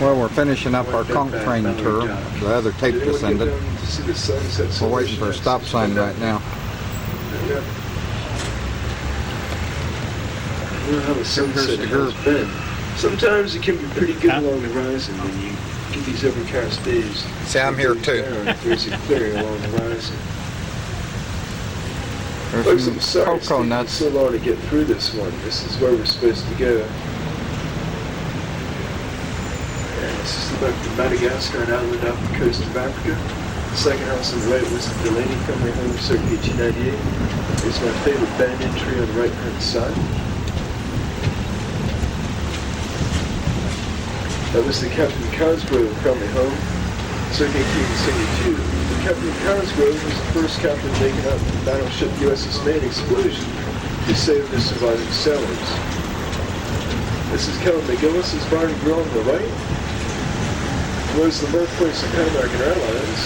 Well, we're finishing up our conch train tour. The other tape just ended. We're waiting for a stop sign right now. How the sunset has been. Sometimes it can be pretty good along the horizon when you get these overcast days. See, I'm here too. There's a clearing along the horizon. There's Folks, some I'm sorry cocoa it's nuts. taking so long to get through this one. This is where we're supposed to go. And this is Madagascar, an island off the coast of Africa. The second house on the right was the DAYTONA family home, circa 1898. It's my favorite band entry on the right-hand side. That was the Captain Cosgrove family home, circa 1872. The Captain Cosgrove was the first captain taken out from the battleship USS Maine explosion to save the surviving sailors. This is Kevin McGillis's barn and grill on the right. It was the birthplace of Pan American Airlines.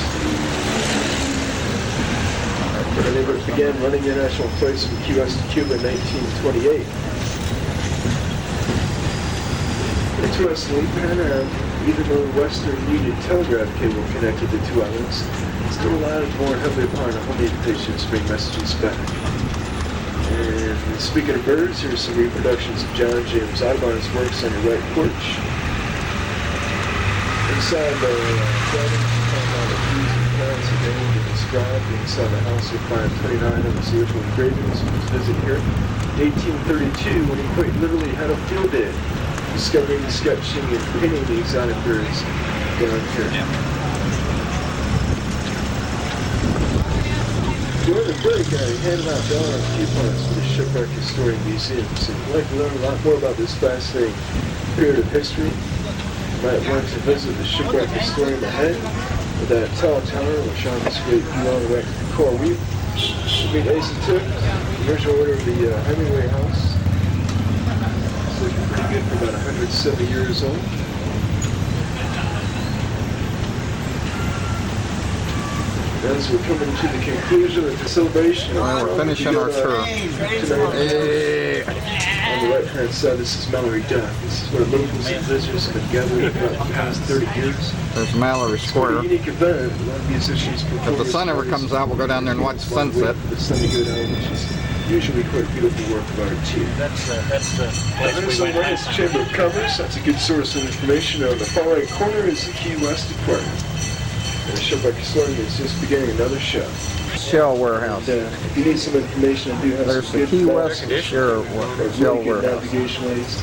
And they began running international flights from Key West to Cuba in 1928. Interestingly, Pan Am, even though the Western Union telegraph cable connected the two islands, still relied more heavily upon homemade patients to bring messages back. And speaking of birds, here's some reproductions of John James Audubon's works on your right porch. Inside the garden, you find all the trees and plants are named and described. Inside the house, you'll find 29 of his original engravings from his visit here. 1832, when he quite literally had a field day, discovering, sketching, and painting the exotic birds down here. During the break, I handed out dollar coupons for the Shipwreck Historic Museum. So if you'd like to learn a lot more about this fascinating period of history, you might want to visit the Shipwreck Historium ahead with that tall tower, which on this great view on the right to the coral reef. We meet Ace and Tip, the original owner of the Hemingway House. Looking pretty good for about 170 years old. As we're coming to the conclusion of the celebration, Well, we're finishing our tour. Hey. On the right-hand side, this is Mallory Dock. This is where locals and visitors have been gathering for about the past 30 years. There's Mallory It's Square. a unique event. A lot of musicians perform. If the sun ever comes out, we'll go down there and watch the sunset. The sun to go down, which is usually quite beautiful work of art too. That's the place we went It's the Chamber of Commerce. That's a good source of information. On the far right corner is the Key West Department. And the Shipwreck Historian is just beginning another show. Shell warehouse. And, if you need some information, I do have There's some the good Key maps West shell really good warehouse. navigation aids.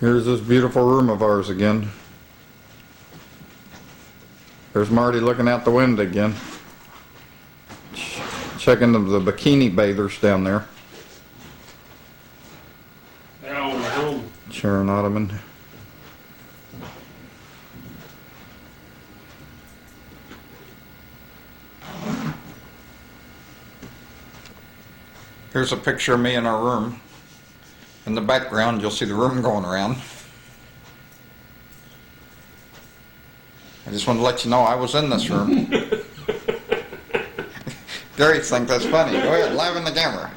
Here's this beautiful room of ours again. There's Marty looking out the window again. Checking the bikini bathers down there. Sharon Ottoman. Here's a picture of me in our room. In the background, you'll see the room going around. I just wanted to let you know I was in this room. Gary thinks that's funny. Go ahead, live in the camera.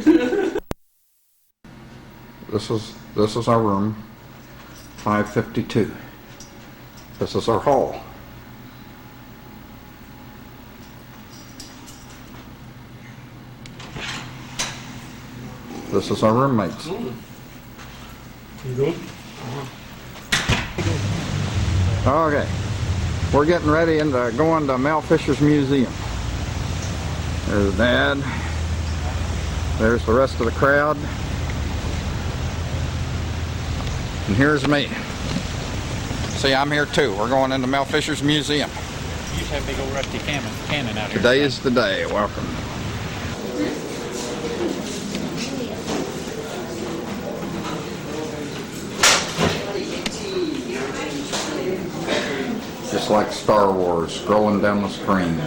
This is our room, 552. This is our hall. This is our roommates. Okay, we're getting ready and going to Mel Fisher's museum. There's Dad. There's the rest of the crowd. And here's me. See, I'm here too. We're going into Mel Fisher's museum. You just have a big old rusty cannon out here. Today is the day. Welcome. Just like Star Wars, scrolling down the screen.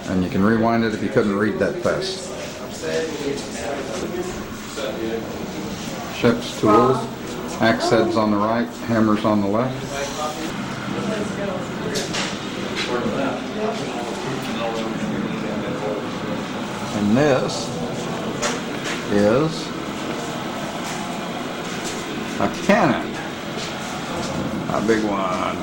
And you can rewind it if you couldn't read that fast. Ship's tools, axe heads on the right, hammers on the left. And this is a cannon. A big one.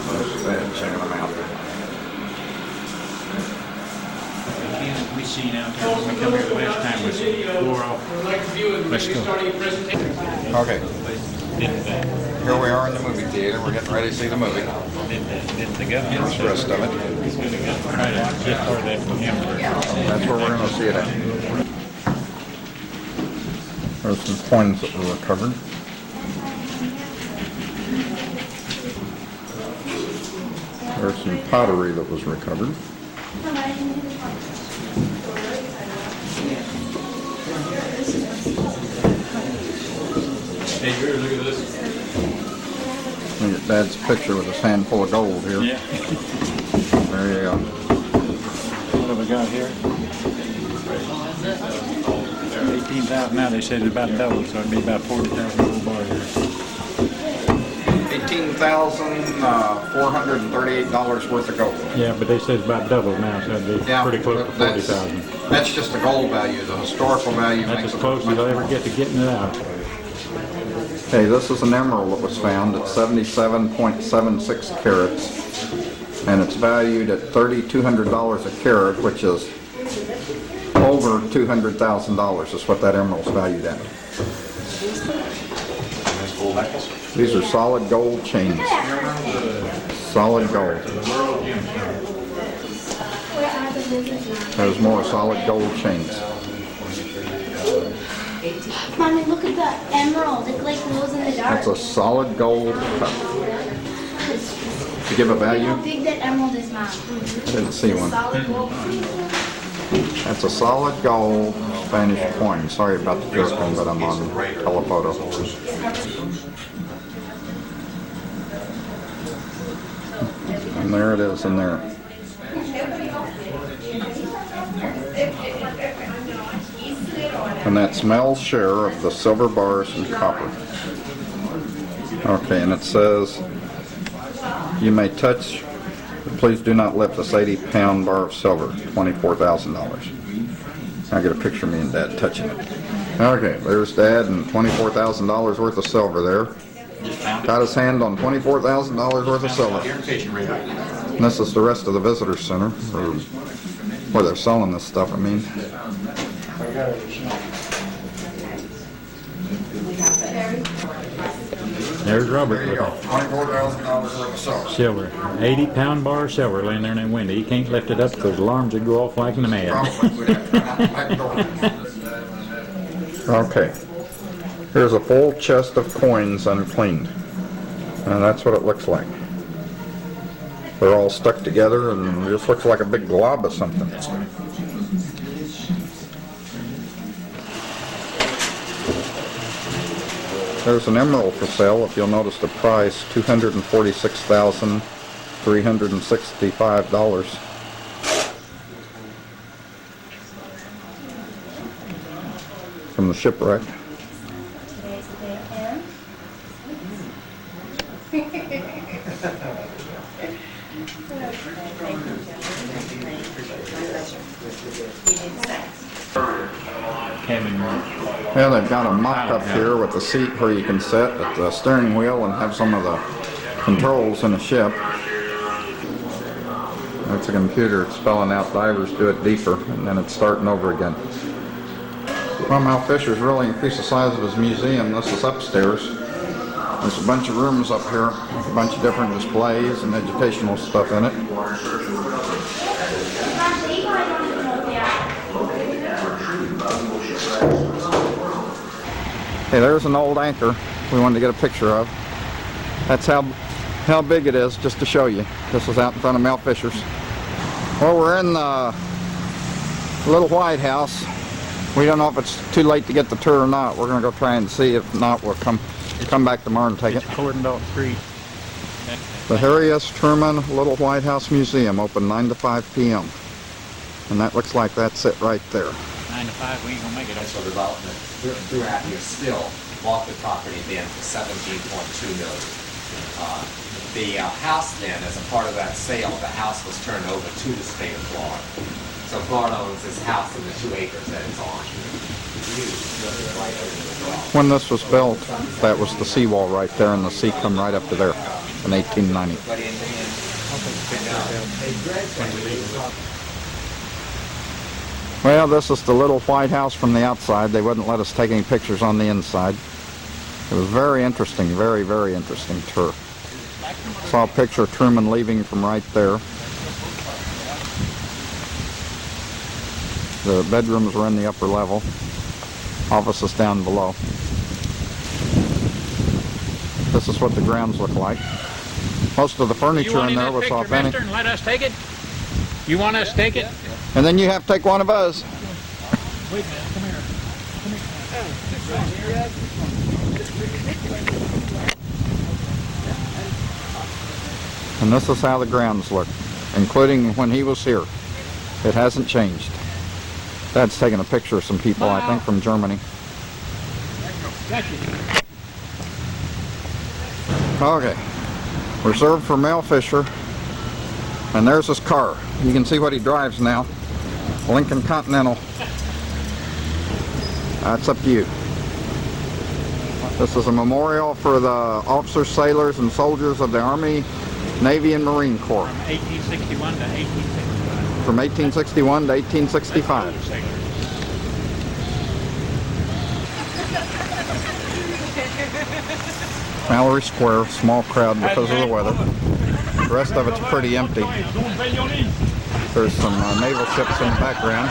Let's go ahead and check them out. The cannon we seen out there when we come here the last time was wore off. Let's go. Okay, here we are in the movie theater. We're getting ready to see the movie. Did the gun Here's the rest of it. He's going to try to get part of that from him. That's where we're going to see it at. There's some coins that were recovered. There's some pottery that was recovered. Hey, Drew, look at this. Look at Dad's picture with his hand full of gold here. Yeah. There you go. What have we got here? 18,000 now. They said it's about double, so it'd be about 40,000 gold bar here. $18,438 worth of gold. Yeah, but they said it's about double now, so it'd be pretty close to 40,000. That's just the gold value. The historical value That's makes as it close as much I'll ever more. get to getting it out. Okay, this is an emerald that was found at 77.76 carats, and it's valued at $3,200 a carat, which is over $200,000 is what that emerald's valued at. These are solid gold chains. Solid gold. There's more solid gold chains. Mommy, look at the emerald. It like glows in the dark. That's a solid gold cup. To give a Look how value, big that emerald is, Mom. I didn't see one. Solid gold. That's a solid gold Spanish coin. Sorry about the jerking, but I'm on telephoto. And there it is in there. And that's Mel's share of the silver bars and copper. Okay, and it says, you may touch, please do not lift this 80-pound bar of silver, $24,000. I get a picture of me and Dad touching it. Okay, there's Dad and $24,000 worth of silver there. Got his hand on $24,000 worth of silver. And this is the rest of the visitor center, or where they're selling this stuff, I mean. There's Robert There you with go, a $24,000 worth of silver. silver. 80-pound bar of silver laying there in that window. You can't lift it up because alarms would go off like in the mad. Probably would have to come out the back door. Okay, here's a full chest of coins uncleaned, and that's what it looks like. They're all stuck together and it just looks like a big glob of something. There's an emerald for sale. If you'll notice the price, $246,365. From the shipwreck. Cabin room. Yeah, they've got a mock-up here with a seat where you can sit at the steering wheel and have some of the controls in a ship. That's a computer. It's spelling out divers do it deeper, and then it's starting over again. Well, Mal Fisher's really increased the size of his museum. This is upstairs. There's a bunch of rooms up here, a bunch of different displays and educational stuff in it. Hey, there's an old anchor we wanted to get a picture of. That's how big it is, just to show you. This is out in front of Mal Fisher's. Well, we're in the little White House. We don't know if it's too late to get the tour or not. We're going to go try and see. If not, we'll come back tomorrow and take it. It's cordoned off street. The Harry S. Truman Little White House Museum, open 9 to 5 p.m. And that looks like that's it right there. 9 to 5, we ain't gonna make it. Potential development throughout here still bought the property then for $17.2 million. the house then, as a part of that sale, the house was turned over to the state of Florida. So Florida owns this house and the 2 acres that it's on. Right over the well. When this was built, that was the seawall right there, and the sea come right up to there in 1890. But Well, this is the little white house from the outside. They wouldn't let us take any pictures on the inside. It was very interesting, very, very interesting tour. Saw a picture of Truman leaving from right there. The bedrooms were in the upper level. Offices down below. This is what the grounds look like. Most of the furniture in there was authentic. And let us take it? You want us to take it? And then you have to take one of us. Wait a minute, come here. And this is how the grounds look, including when he was here. It hasn't changed. Dad's taking a picture of some people, I think, from Germany. Okay, reserved for male fisher. And there's his car. You can see what he drives now. Lincoln Continental. That's up to you. This is a memorial for the officers, sailors, and soldiers of the Army, Navy, and Marine Corps. From 1861 to 1865. From 1861 to 1865. Mallory Square, small crowd because of the weather. The rest of it's pretty empty. There's some naval ships in the background.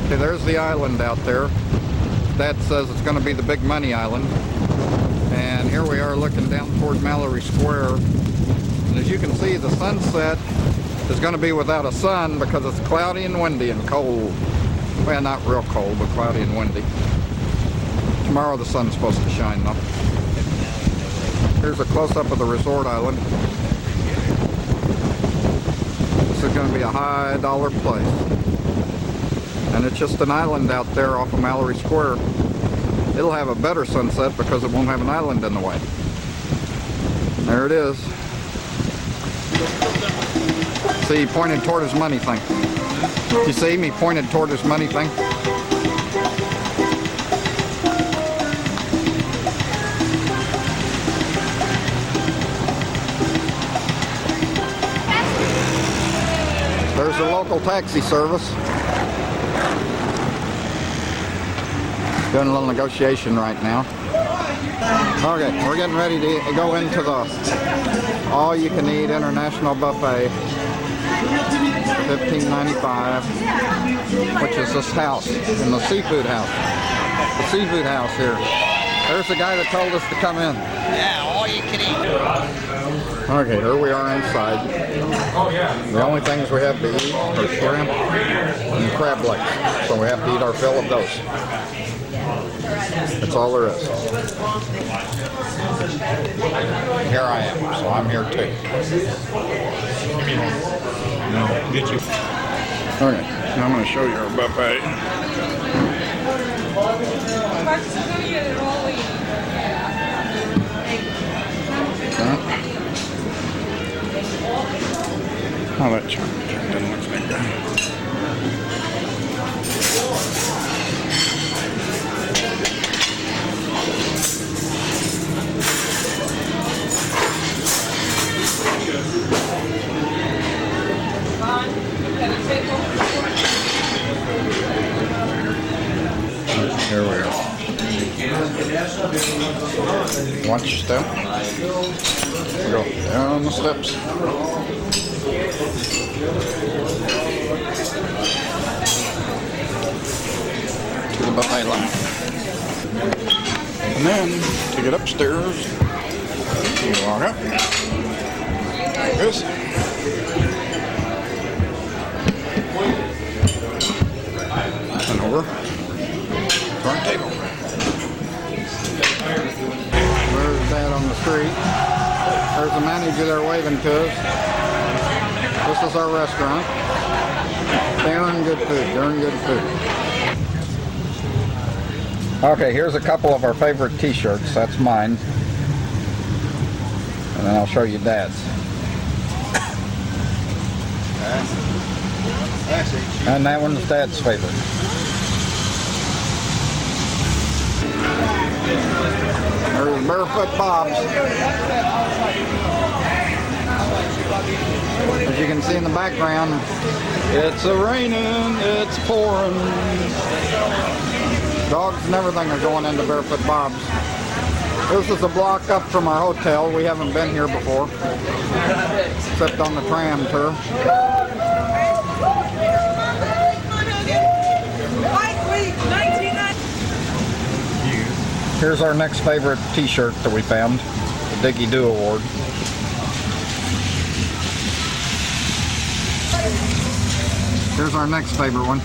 Okay, there's the island out there. Dad says it's going to be the Big Money Island. And here we are looking down toward Mallory Square. And as you can see, the sunset is going to be without a sun because it's cloudy and windy and cold. Well, not real cold, but cloudy and windy. Tomorrow the sun's supposed to shine though. Here's a close-up of the resort island. This is going to be a high dollar place. And it's just an island out there off of Mallory Square. It'll have a better sunset because it won't have an island in the way. There it is. See, he pointed toward his money thing. You see him? He pointed toward his money thing. There's a local taxi service. Doing a little negotiation right now. Okay, we're getting ready to go into the all-you-can-eat international buffet. $15.95, which is this house, in the seafood house. The seafood house here. There's the guy that told us to come in. Yeah, all you can eat. Okay, here we are inside. The only things we have to eat are shrimp and crab legs. So we have to eat our fill of those. That's all there is. Here I am, so I'm here too. Get you. Okay, now I'm going to show you our buffet. Oh, that turned much better. Here we are. Watch your step. We go down the steps. To the buffet line. And then, to get upstairs, you walk up. Like this. And over. Front table. There's Dad on the street. There's the manager there waving to us. This is our restaurant. Darn good food, darn good food. Okay, here's a couple of our favorite t-shirts. That's mine. And then I'll show you Dad's. And that one's Dad's favorite. There's Barefoot Bob's. As you can see in the background, it's a-raining, it's pouring. Dogs and everything are going into Barefoot Bob's. This is a block up from our hotel. We haven't been here before, except on the tram tour. Here's our next favorite t-shirt that we found, the Diggy Doo Award. Here's our next favorite one,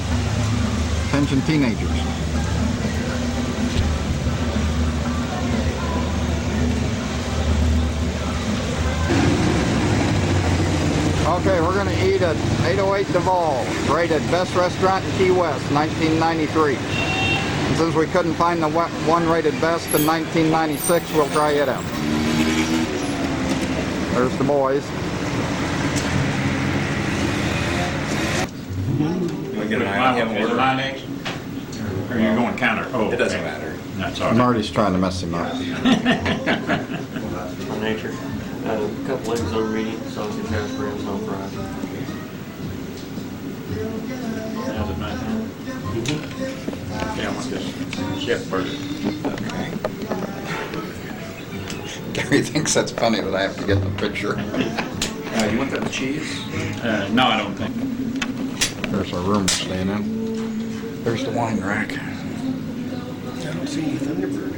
Attention Teenagers. Okay, we're going to eat at 808 Duval, rated Best Restaurant in Key West, 1993. And since we couldn't find the one rated best in 1996, we'll try it out. There's the boys. Is mine next? Or are you going counter? Oh, It doesn't matter. That's all right. Marty's trying to mess him up. On nature. A couple eggs over medium, sausage, hash browns, no fries. How's it, mate? Yeah, I want this chef burger. Gary thinks that's funny that I have to get the picture. You want that with cheese? No, I don't think. There's our room we're staying in. There's the wine rack. I don't see any Thunderbird.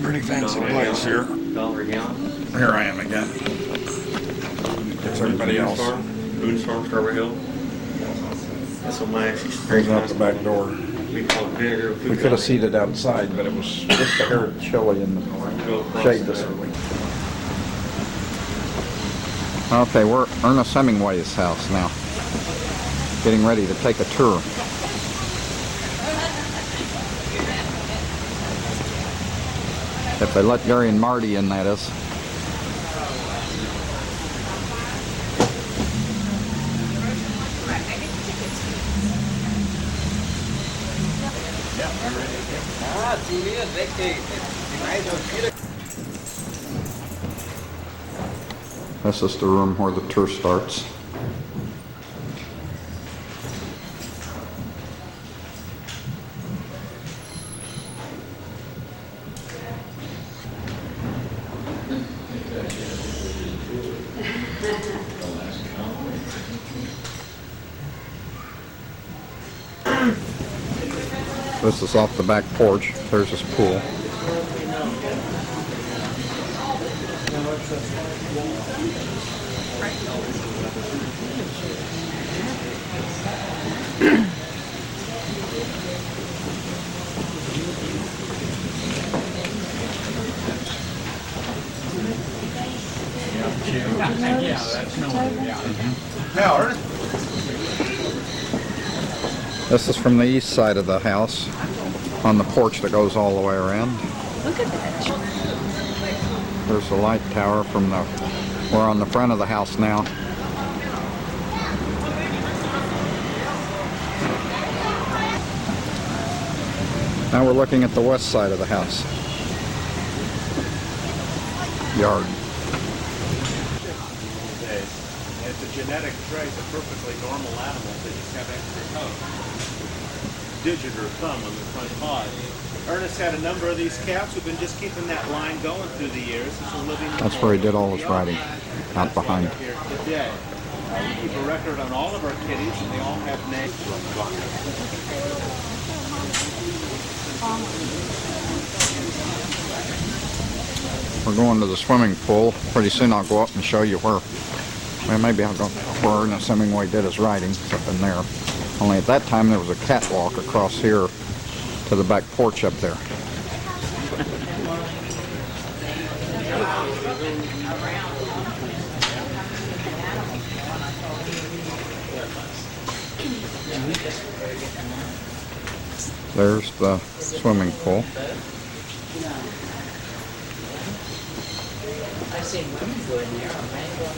Pretty fancy place here. $1 a gallon. Here I am again. There's everybody else. Boone's Farm, Strawberry Hill. That's what my actually. Here's out the back door. We call it vinegar. We could have seated outside, but it was just a hair chilly in the shade this early. Okay, we're at Ernest Hemingway's house now. Getting ready to take a tour. If they let Gary and Marty in, that is. This is the room where the tour starts. This is off the back porch. There's his pool. Yeah, that's no one. This is from the east side of the house, on the porch that goes all the way around. Look at that. There's the light tower from the, we're on the front of the house now. Now we're looking at the west side of the house. Yard. It's a genetic trait of perfectly normal animals. They just have extra toes. Digit or thumb on the front paws. Ernest had a number of these cats who've been just keeping that line going through the years. It's a living. That's where he did all his writing, out behind. Here today. We keep a record on all of our kitties, and they all have names. We're going to the swimming pool. Pretty soon I'll go up and show you where, well, maybe I'll go where Ernest Hemingway did his writing, up in there. Only at that time there was a catwalk across here to the back porch up there. There's the swimming pool. seen women go in there, or men go in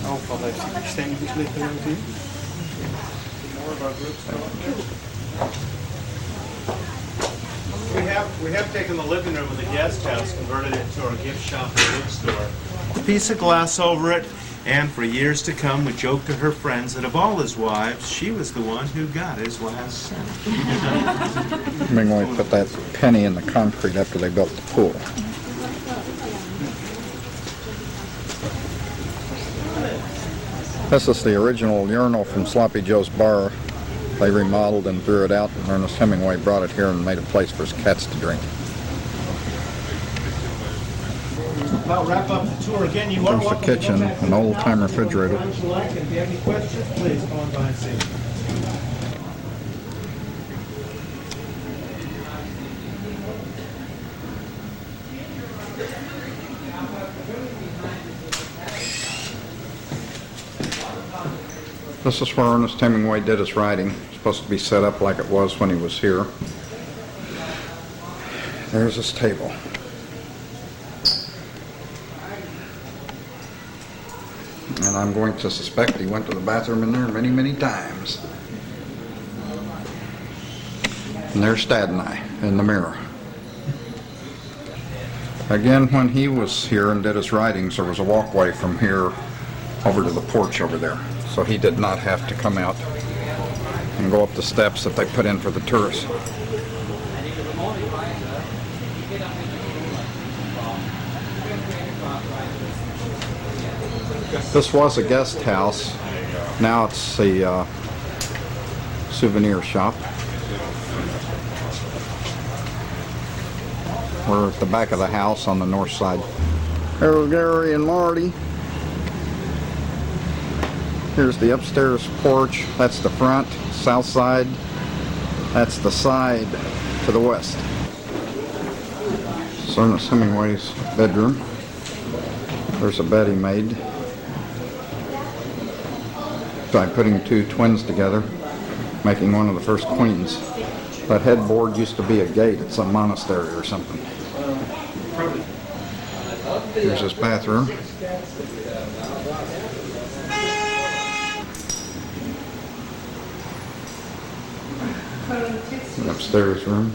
Oh, well, they've extinguished it there too. More of our groups We have taken the living room of the guest house, converted it to our gift shop and bookstore. A piece of glass over it, and for years to come, we joked to her friends that of all his wives, she was the one who got his last cent. Hemingway put that penny in the concrete after they built the pool. This is the original urinal from Sloppy Joe's bar. They remodeled and threw it out, and Ernest Hemingway brought it here and made a place for his cats to drink. I'll wrap up the tour again. You are There's the welcome to kitchen, go back an old-time refrigerator. If you like, and if you have any questions, please go on by and see me. This is where Ernest Hemingway did his writing. It's supposed to be set up like it was when he was here. There's his table. And I'm going to suspect he went to the bathroom in there many, many times. And there's Dad and I in the mirror. Again, when he was here and did his writings, there was a walkway from here over to the porch over there. So he did not have to come out and go up the steps that they put in for the tourists. This was a guest house. Now it's a souvenir shop. We're at the back of the house on the north side. There's Gary and Marty. Here's the upstairs porch. That's the front, south side. That's the side to the west. It's Ernest Hemingway's bedroom. There's a bed he made by putting two twins together, making one of the first queens. That headboard used to be a gate at some monastery or something. Here's his bathroom. An upstairs room.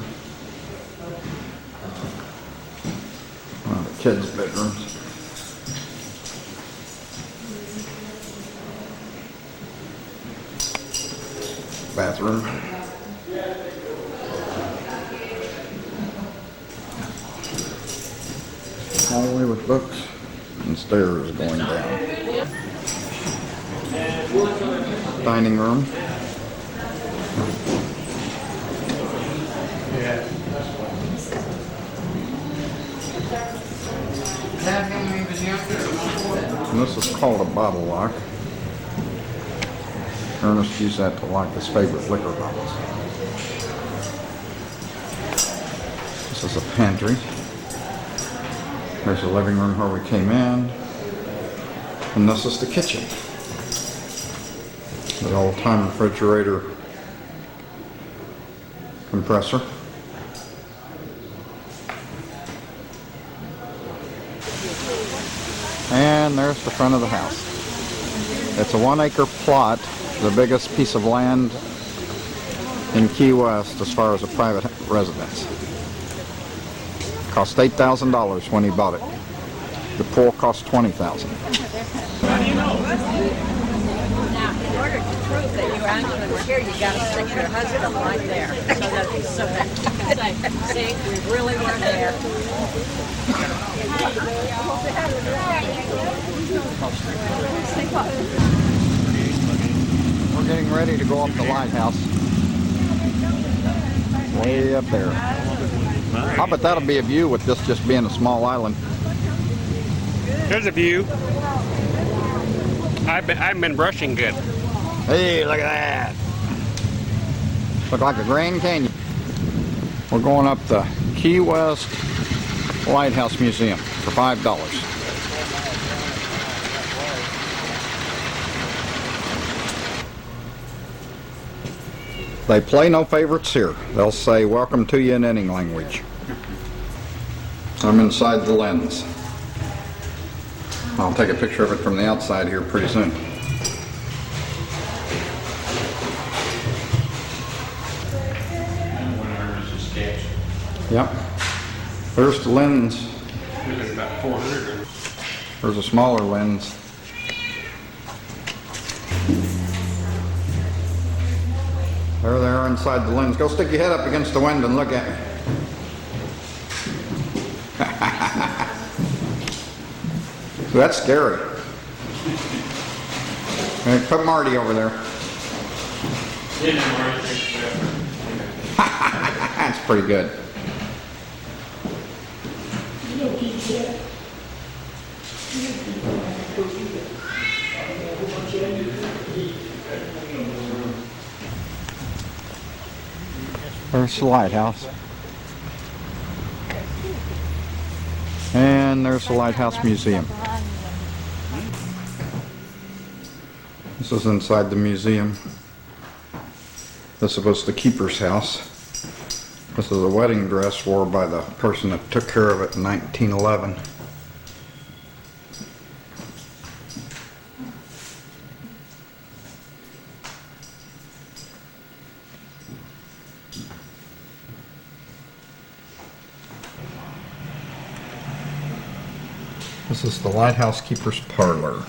One of the kids' bedrooms. Bathroom. Hallway with books and stairs going down. Dining room. And this is called a bottle lock. Ernest used that to lock his favorite liquor bottles. This is a pantry. There's the living room where we came in. And this is the kitchen. The old-time refrigerator compressor. And there's the front of the house. It's a 1-acre plot, the biggest piece of land in Key West as far as a private residence. Cost $8,000 when he bought it. The pool cost $20,000. Now, in order to prove that you actually were here, you got to stick your husband right there, so that see, we really were there. We're getting ready to go up the lighthouse. Way up there. I bet that'll be a view with this just being a small island. There's a view. I've been brushing good. Hey, look at that. Look like a Grand Canyon. We're going up the Key West Lighthouse Museum for $5. They play no favorites here. They'll say welcome to you in any language. I'm inside the lens. I'll take a picture of it from the outside here pretty soon. Yep. There's the lens. There's about 400. There's a smaller lens. There they are inside the lens. Go stick your head up against the window and look at me. So that's scary. Hey, put Marty over there. That's pretty good. There's the lighthouse. And there's the Lighthouse Museum. This is inside the museum. This was the keeper's house. This is a wedding dress worn by the person that took care of it in 1911. This is the lighthouse keeper's parlor.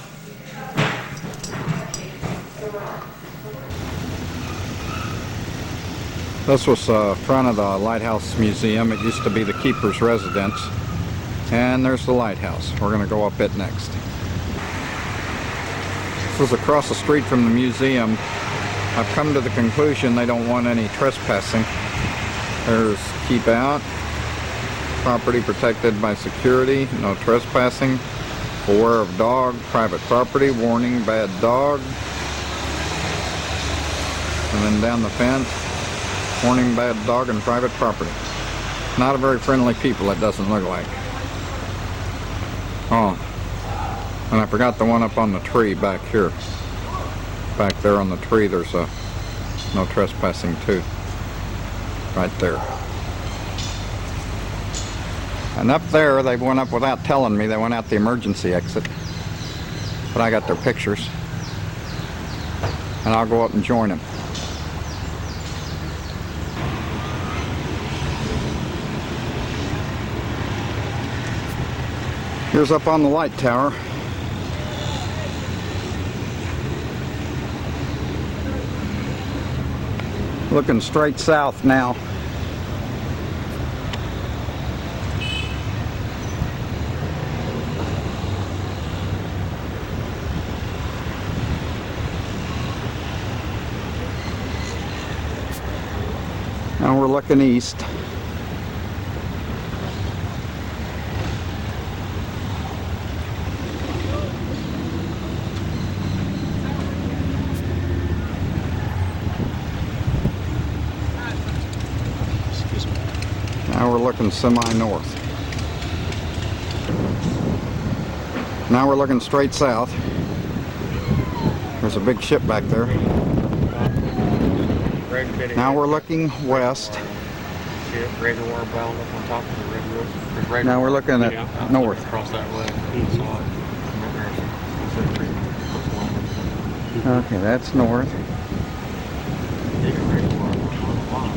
This was front of the Lighthouse Museum. It used to be the keeper's residence. And there's the lighthouse. We're going to go up it next. This is across the street from the museum. I've come to the conclusion they don't want any trespassing. There's keep out. Property protected by security. No trespassing. Beware of dog. Private property. Warning, bad dog. And then down the fence. Warning, bad dog and private property. Not a very friendly people, it doesn't look like. Oh, and I forgot the one up on the tree back here. Back there on the tree, there's a no trespassing too. Right there. And up there, they went up without telling me. They went out the emergency exit. But I got their pictures. And I'll go up and join them. Here's up on the light tower. Looking straight south now. Now we're looking east. Now we're looking semi-north. Now we're looking straight south. There's a big ship back there. Now we're looking west. Now we're looking at north. Okay, that's north.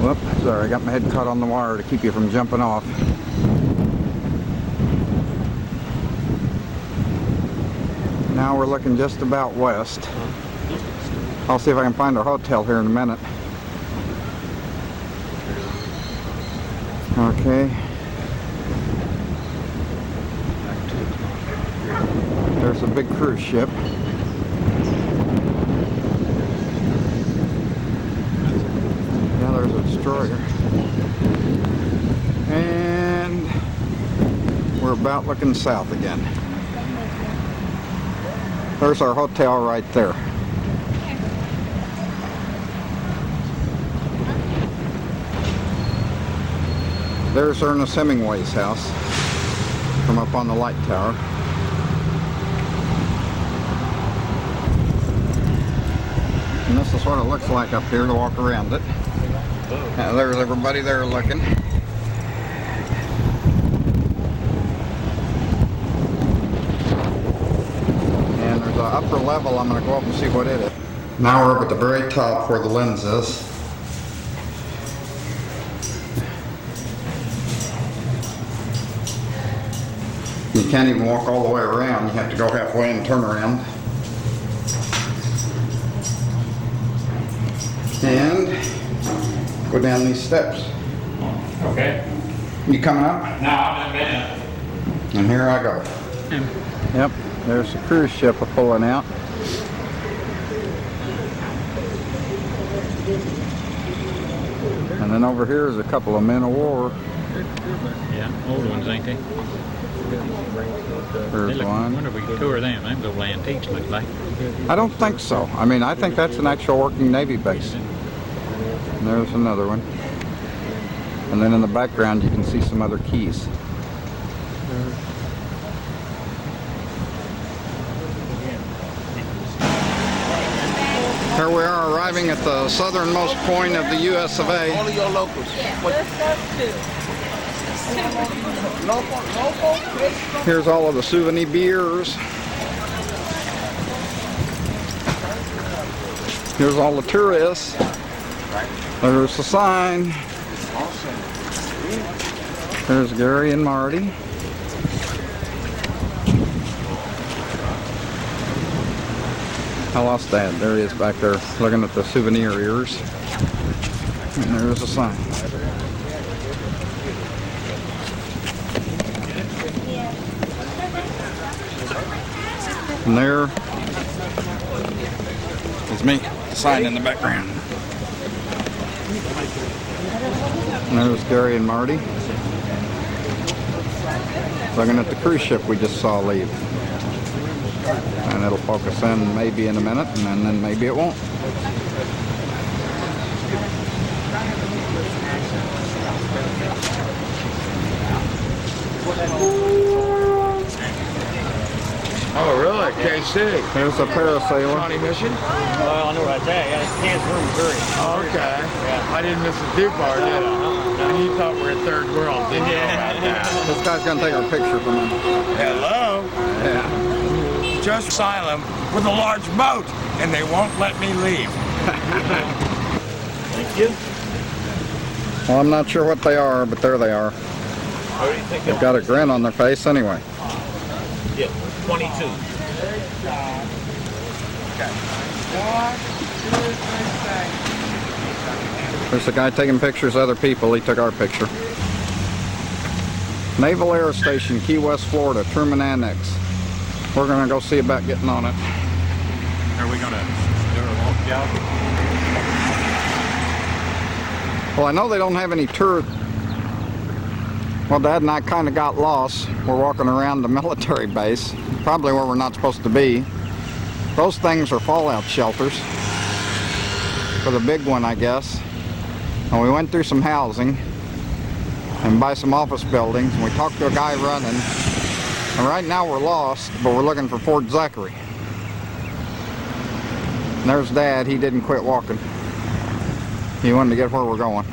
Whoops, sorry, I got my head caught on the wire to keep you from jumping off. Now we're looking just about west. I'll see if I can find our hotel here in a minute. Okay. There's a big cruise ship. Yeah, there's a destroyer. And we're about looking south again. There's our hotel right there. There's Ernest Hemingway's house from up on the light tower. And this is is what it looks like up here to walk around it. There's everybody there looking. And there's an upper level. I'm going to go up and see what it is. Now we're up at the very top where the lens is. You can't even walk all the way around. You have to go halfway and turn around. And go down these steps. Okay. You coming up? No, I've been up. And here I go. Yep, there's a cruise ship pulling out. And then over here is a couple of men of war. Yeah, old ones, ain't they? There's I one. wonder if we could tour them. Them little antiques look like. I don't think so. I mean, I think that's an actual working Navy base. And there's another one. And then in the background you can see some other keys. Here we are arriving at the southernmost point of the US of A. All of your locals. Here's all of the souvenirs. Here's all the tourists. There's the sign. There's Gary and Marty. I lost Dad. There he is back there looking at the souvenir ears. And there's a sign. And there is me, the sign in the background. And there's Gary and Marty looking at the cruise ship we just saw leave. And it'll focus in maybe in a minute, and then maybe it won't. Oh, really? KC. There's a parasailer. County mission? Well, I know right there. Yeah, it's Kansas Room, Missouri. Okay. Yeah. I didn't miss a too far, did I? And you thought we were in third world, didn't you? Yeah. This guy's gonna take our picture from him. Hello? Yeah. Just asylum with a large boat, and they won't let me leave. Thank you. Well, I'm not sure what they are, but there they are. What do you think? They've got a grin on their face anyway. Yeah, 22. There's a guy taking pictures of other people. He took our picture. Naval Air Station, Key West, Florida, Truman Annex. We're gonna go see about getting on it. Are we gonna do a walk job? Well, I know they don't have any tour. Well, Dad and I kind of got lost. We're walking around the military base, probably where we're not supposed to be. Those things are fallout shelters for the big one, I guess. And we went through some housing and by some office buildings, and we talked to a guy running. And right now we're lost, but we're looking for Fort Zachary. And there's Dad. He didn't quit walking. He wanted to get where we're going.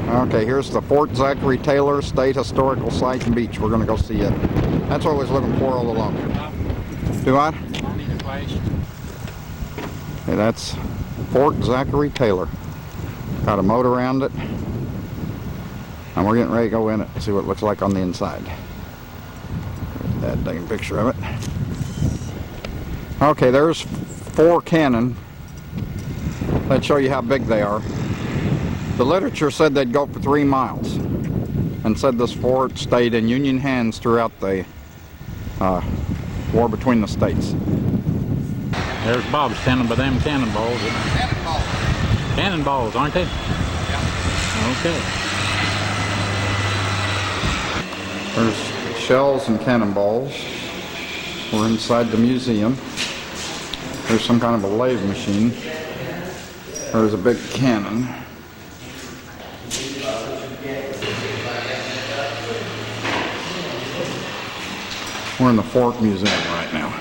Okay, here's the Fort Zachary Taylor State Historical Site and Beach. We're going to go see it. That's what I was looking for all along. Do I? Okay, that's Fort Zachary Taylor. Got a moat around it. And we're getting ready to go in it and see what it looks like on the inside. There's Dad taking a picture of it. Okay, there's 4 cannon. Let's show you how big they are. The literature said they'd go for 3 miles, and said this fort stayed in Union hands throughout the war between the states. There's Bob standing by them cannonballs. Cannonballs. Cannonballs, aren't they? Yeah. Okay. There's shells and cannonballs. We're inside the museum. There's some kind of a lathe machine. There's a big cannon. We're in the Fort Museum right now.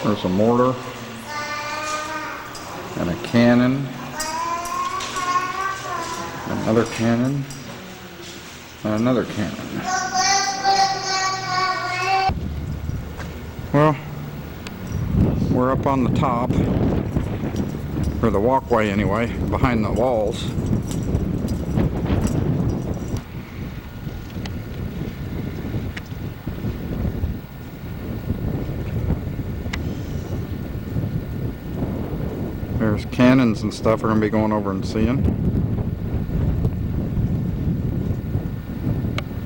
There's a mortar and a cannon, another cannon, and another cannon. Well, we're up on the top, or the walkway anyway, behind the walls. There's cannons and stuff we're going to be going over and seeing.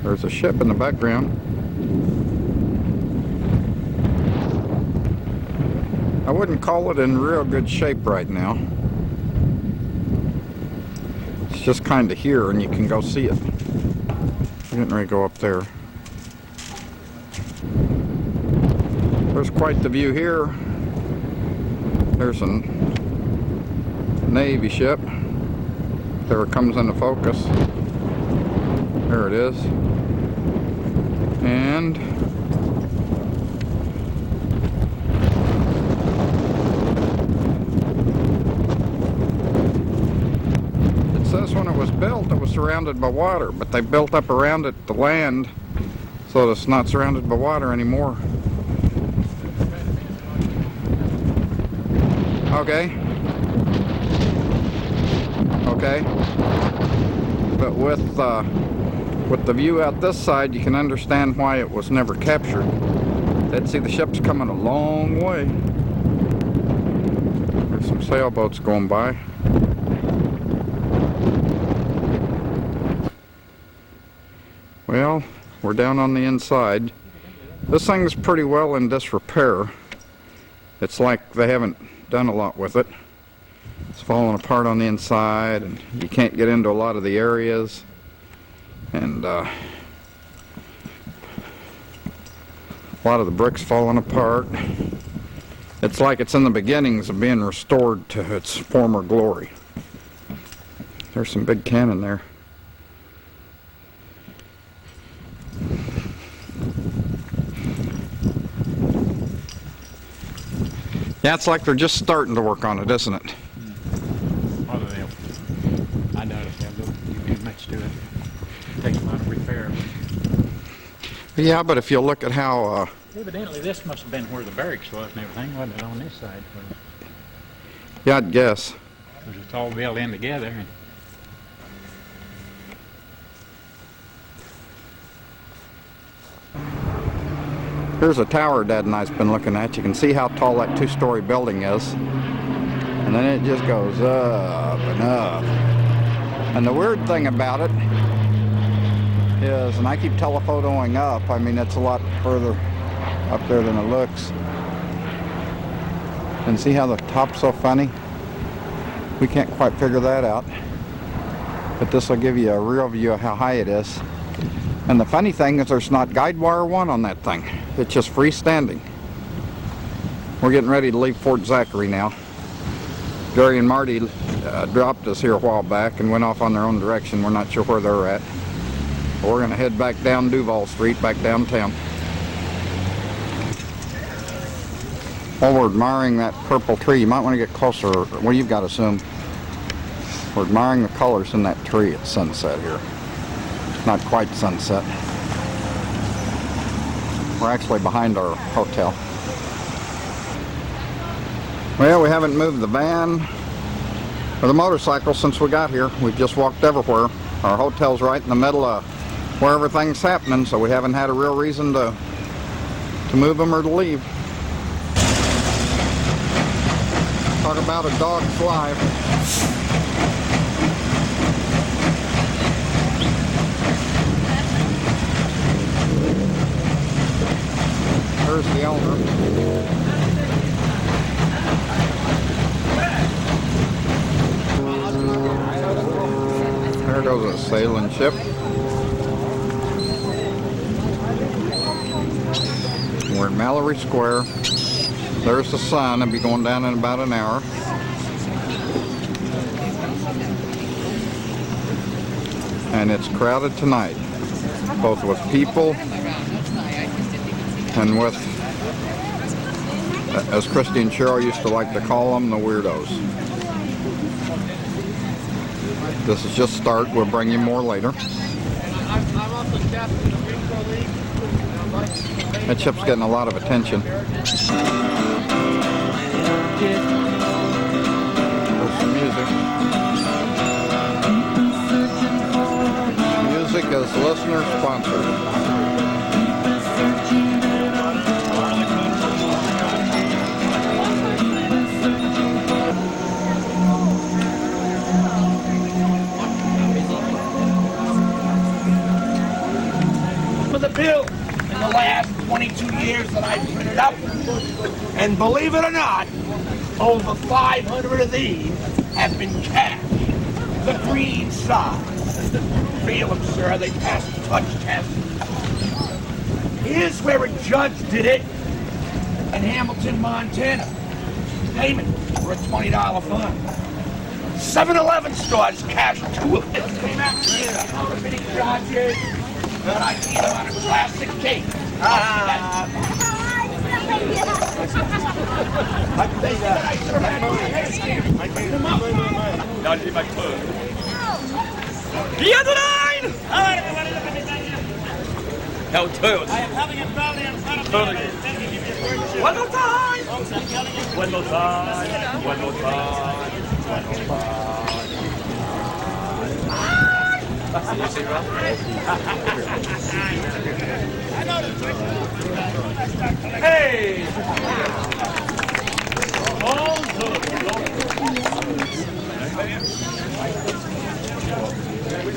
There's a ship in the background. I wouldn't call it in real good shape right now. It's just kind of here and you can go see it. We're getting ready to go up there. There's quite the view here. There's a Navy ship. There it comes into focus. There it is. And it says when it was built it was surrounded by water, but they built up around it the land so that it's not surrounded by water anymore. Okay. Okay, but with the view out this side, you can understand why it was never captured. They'd see the ship's coming a long way. There's some sailboats going by. Well, we're down on the inside. This thing's pretty well in disrepair. It's like they haven't done a lot with it. It's falling apart on the inside, and you can't get into a lot of the areas, and a lot of the bricks falling apart. It's like it's in the beginnings of being restored to its former glory. There's some big cannon there. Yeah, it's like they're just starting to work on it, isn't it? I noticed they'll do much to it. It takes a lot of repair. Yeah, but if you look at how... Evidently, this must have been where the barracks was and everything, wasn't it, on this side? Yeah, I'd guess. Because it's all built in together. And here's a tower Dad and I's been looking at. You can see how tall that two-story building is. And then it just goes up and up. And the weird thing about it is, and I keep telephotoing up, I mean it's a lot further up there than it looks. And see how the top's so funny? We can't quite figure that out. But this will give you a real view of how high it is. And the funny thing is there's not guide wire one on that thing. It's just freestanding. We're getting ready to leave Fort Zachary now. Gary and Marty dropped us here a while back and went off on their own direction. We're not sure where they're at. But we're going to head back down Duval Street, back downtown. While we're admiring that purple tree, you might want to get closer. Well, you've got to zoom. We're admiring the colors in that tree at sunset here. Not quite sunset. We're actually behind our hotel. Well, we haven't moved the van or the motorcycle since we got here. We've just walked everywhere. Our hotel's right in the middle of where everything's happening, so we haven't had a real reason to move them or to leave. Talk about a dog's life. There's the owner. There goes a sailing ship. We're in Mallory Square. There's the sun. It'll be going down in about an hour. And it's crowded tonight. both with people and with, as Christy and Cheryl used to like to call them, the weirdos. This is just start. We'll bring you more later. That chip's getting a lot of attention. There's some music. Music is listener sponsored. For the bill in the last 22 years that I printed up, and believe it or not, over 500 of these have been cash. The green side. Feel them, sir. They passed the touch test. Here's where a judge did it in Hamilton, Montana. Payment for a $20 fine. 7-Eleven stores cashed 2 of them. Came out here, counterfeiting charges, but I eat them on a classic cake. I think that I sure had my came them up. Not if I could. The other line! No, two. I am having a family in front of me. One more time! One more time. One more time. One more time. Hey!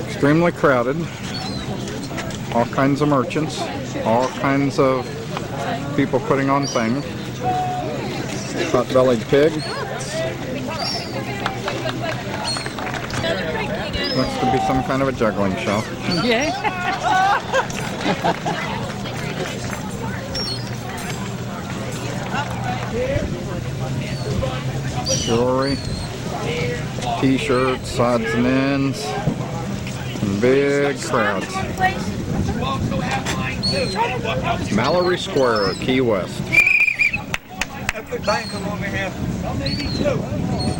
Extremely crowded. All kinds of merchants. All kinds of people putting on things. Pot-bellied pig. Looks to be some kind of a juggling show. Yeah. Jewelry, t-shirts, odds and ends, and big crowds. Mallory Square, Key West.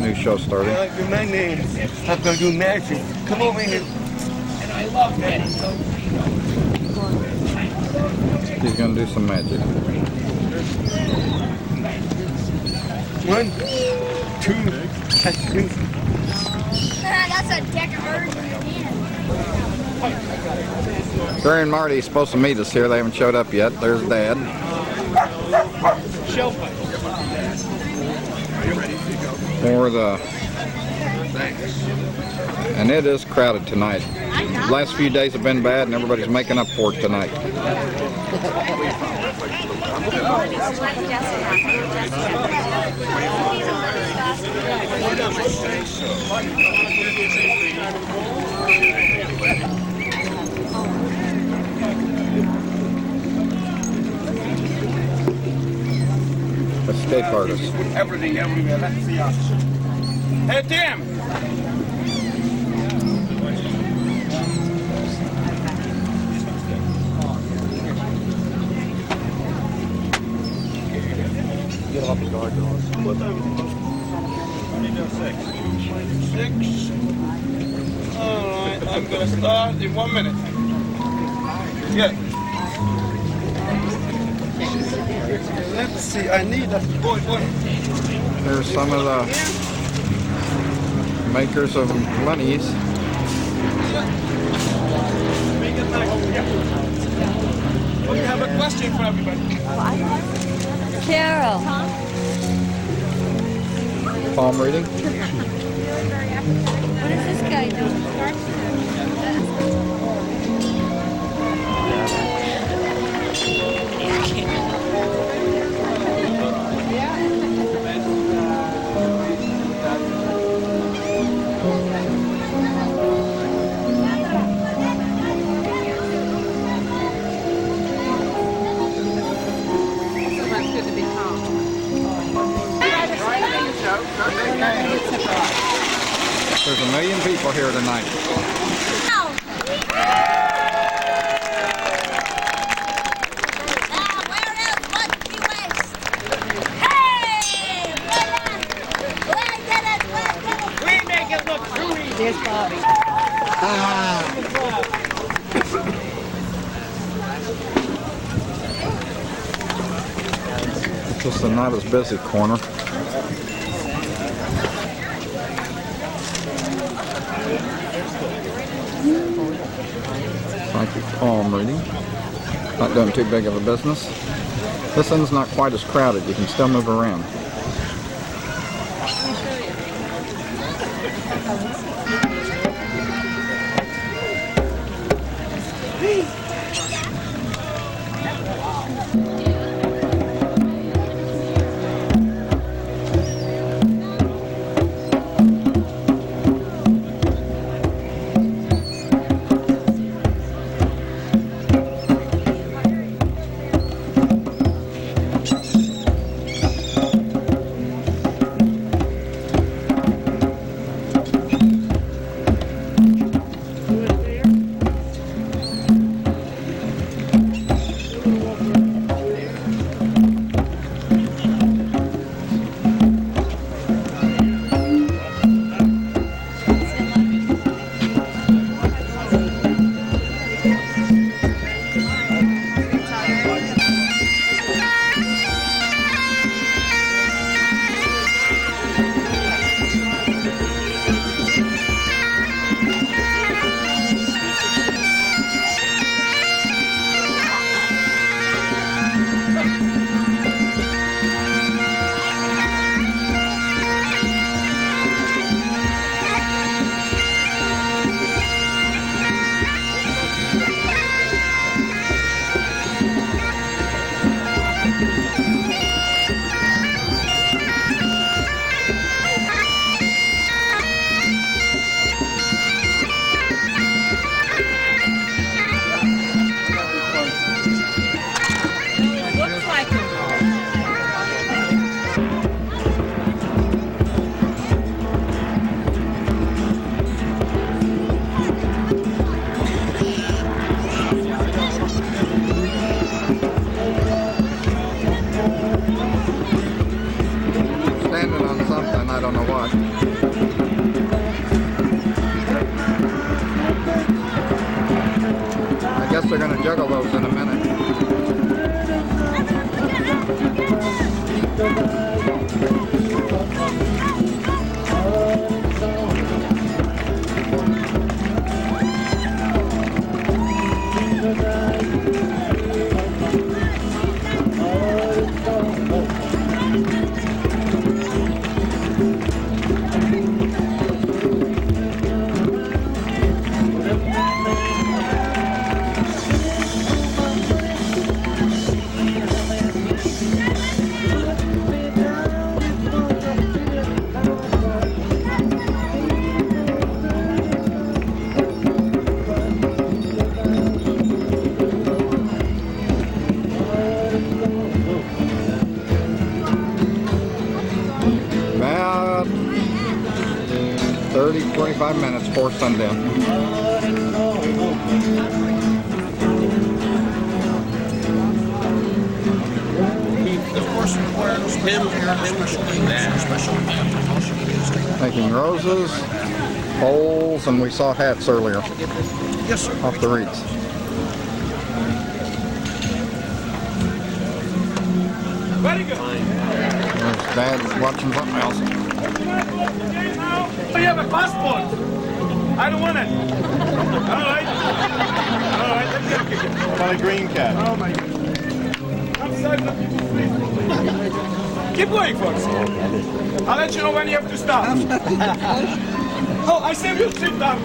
New show starting. I like your my name. I'm gonna do magic. Come over here. And I love that. He's gonna do some magic. 1, 2, 3. That's a deck of birds in your hand. Barry and Marty supposed to meet us here. They haven't showed up yet. There's Dad. Or the... And it is crowded tonight. Last few days have been bad and everybody's making up for it tonight. Escape artist. Everything everywhere. Let's see us. Hey, Tim! Get off the guard dogs. What time is it? 6. Alright, I'm gonna start in 1 minute. Yeah. Let's see, I need a boy. There's some of the makers of monies. We have a question for everybody. Carol. Palm reading. What is this guy doing? There's 1 million people here tonight. There's Bobby. Just a not as busy corner. Psychic palm reading. Not doing too big of a business. This end's not quite as crowded. You can still move around. They're going to juggle those in a minute. About 30-45 minutes before sundown. Making roses, bowls, and we saw hats earlier. Yes, sir. Off the reeds. Very good. There's Dad watching something else. Oh, you have a passport. I don't want it. All right. All right. How about a green card? Oh my God. Outside the people, please. Keep going, folks. I'll let you know when you have to stop. Oh, I said you sit down.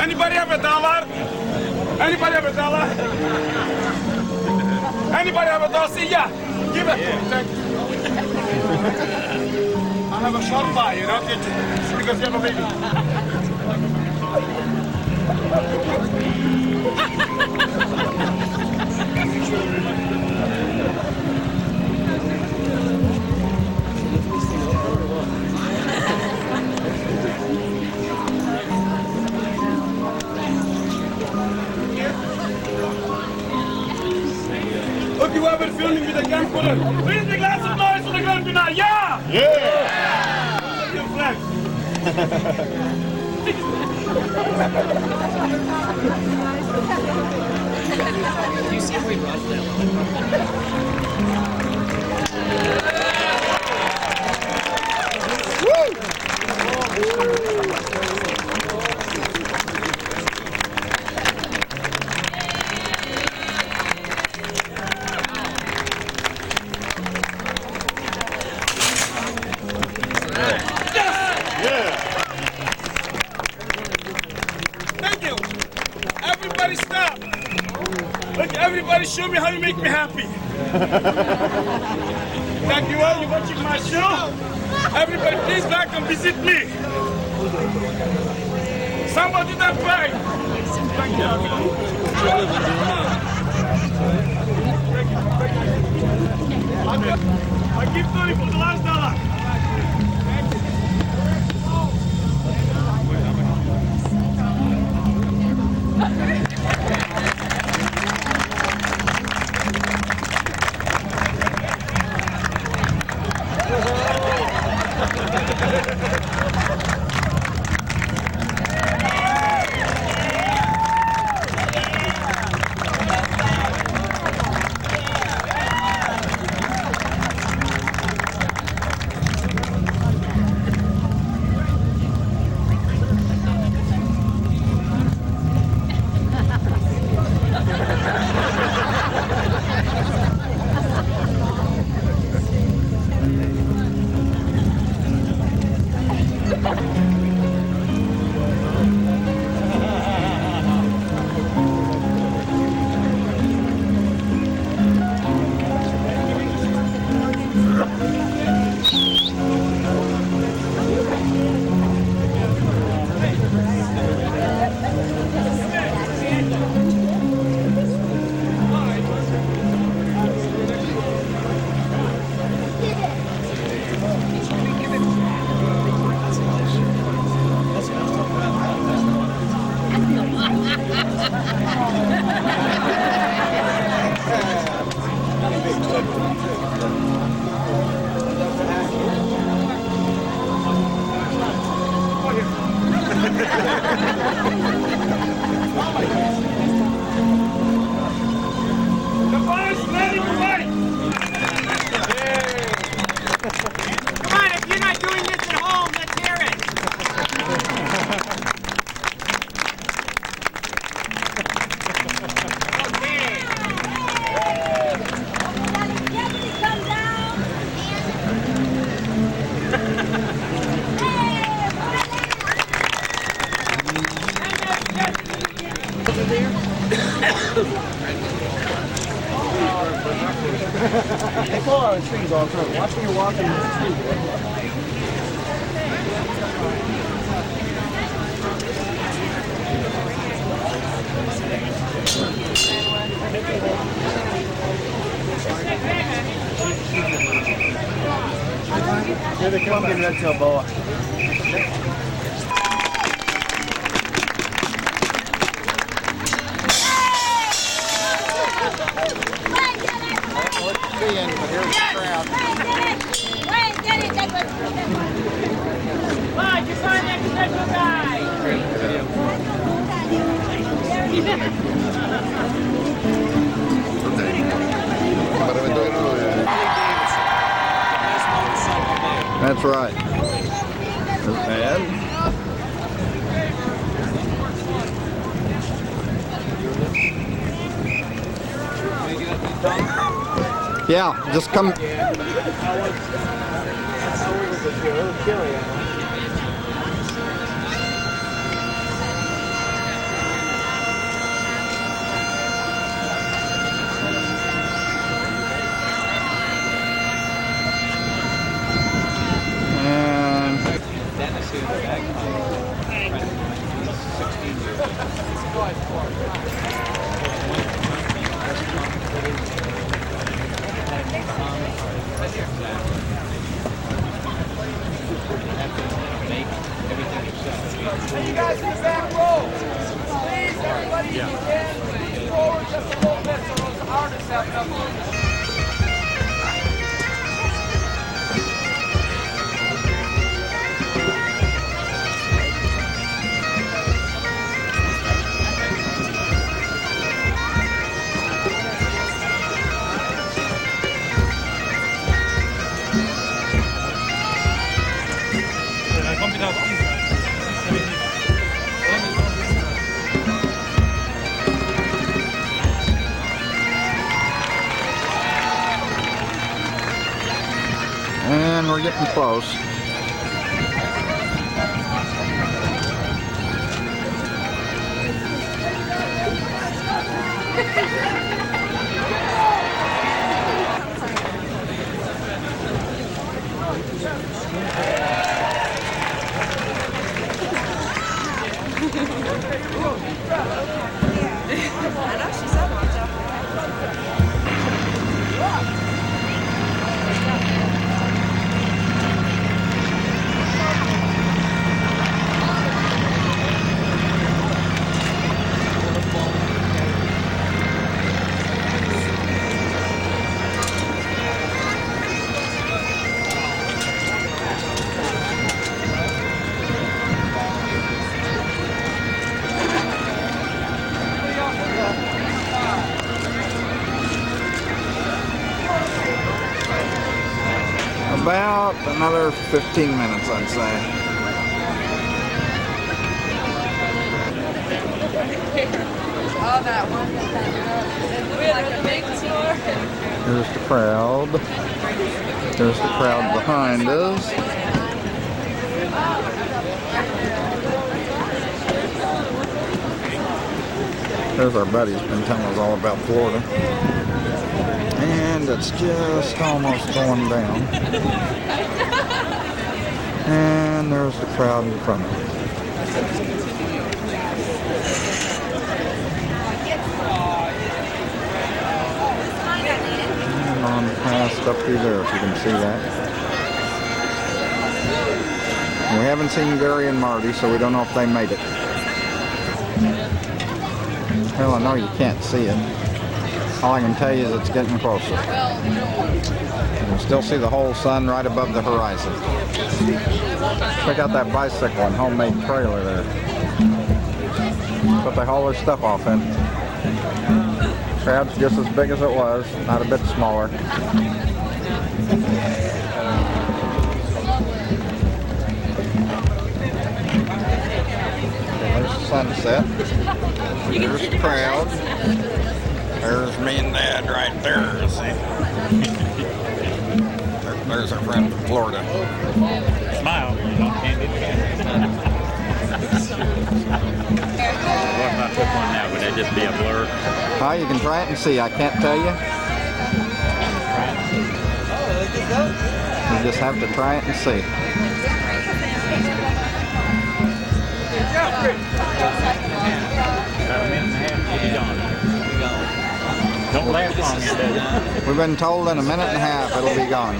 Anybody have a dollar? Anybody have a dollar? Anybody have a dollar? See, yeah. Give it. Thank you. I have a short buy, you know, because you have a baby. over filming with the camcorder. Please make lots of noise for the gun tonight. Yeah! Yeah! Your flags. You see if we rush that Thank you. Everybody stop. Look, everybody show me how you make me happy. Thank you all. You're watching my show. Everybody please back and visit me. Somebody that back. Thank you. I give 30 for the last dollar. They pull out the trees all the time. Watch when you're walking in the street. Here they come, get red tail boa. That's right. And yeah, just come. And you guys in the back row, please, everybody, if you can, move forward just a little bit so those artists have enough room. we're getting close. I know she's up on top. About another 15 minutes, I'd say. Oh, that one like a big tour. There's the crowd. There's the crowd behind us. There's our buddy who's been telling us all about Florida. And it's just almost going down. And there's the crowd in front of us. And on past up through there, if you can see that. And we haven't seen Gary and Marty, so we don't know if they made it. Well, I know you can't see it. All I can tell you is it's getting closer. You can still see the whole sun right above the horizon. Check out that bicycle and homemade trailer there. But they haul their stuff off in. Crowd's just as big as it was, not a bit smaller. There's the sunset. There's the crowd. There's me and Dad right there, see? There's our friend from Florida. Smile. What if I took one now? Would that just be a blur? Oh, you can try it and see. I can't tell you. You just have to try it and see. About a minute and a half, you'll be gone. Don't last long, Dad. We've been told in a minute and a half it'll be gone.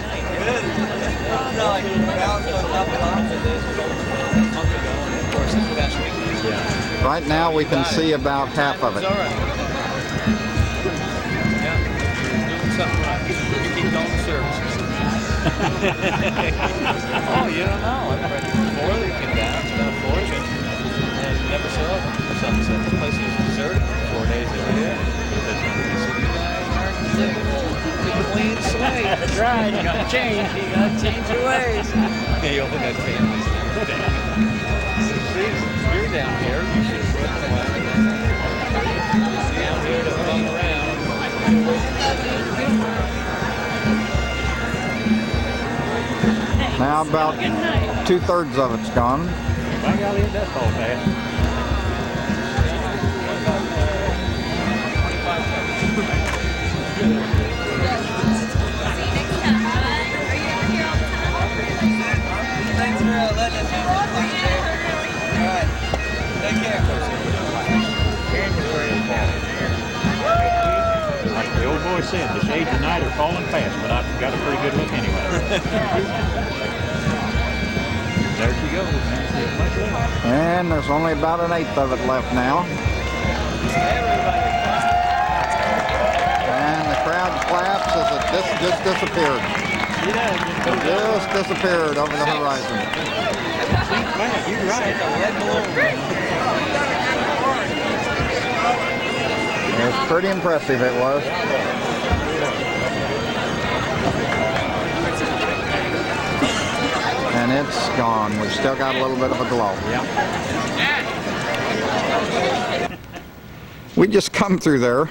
Right now we can see about half of it. Oh, you don't know. I've read before they came down, spent a fortune, and never saw them. Sunset. The place was deserted for 4 days every day. Clean slate. That's right. You gotta change. You gotta change your ways. Hey, you open that families and everything. You're down here. You should have brought them down here to bum around. Now about 2/3 of it's gone. By golly, it does fall fast. Thanks for letting us use this place, Jay. All right. Take care. Like the old boy said, the shades of night are falling fast, but I've got a pretty good look anyway. There she goes. And there's only about 1/8 of it left now. And the crowd claps as it just disappeared. It just disappeared over the horizon. You're right. It was pretty impressive, it was. And it's gone. We've still got a little bit of a glow. Yeah. We just come through there,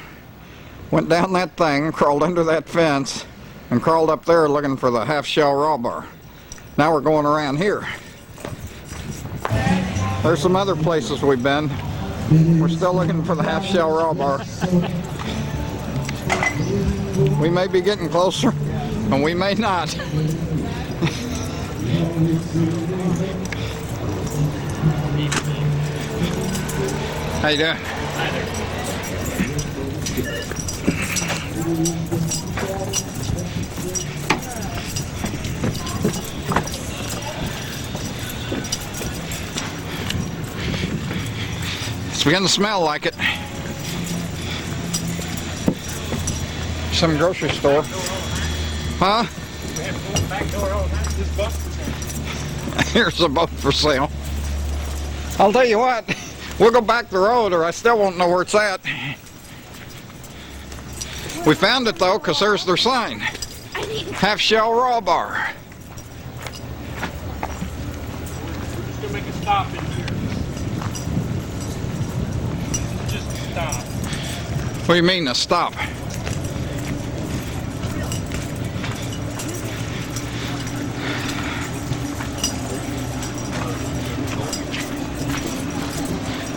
went down that thing, crawled under that fence, and crawled up there looking for the half-shell raw bar. Now we're going around here. There's some other places we've been. We're still looking for the half-shell raw bar. We may be getting closer, and we may not. How you doing? Hi there. It's beginning to smell like it. Some grocery store. Huh? Here's a boat for sale. I'll tell you what, we'll go back the road or I still won't know where it's at. We found it though, because there's their sign. Half-shell raw bar. We're gonna make a stop in here. Just stop. What do you mean a stop?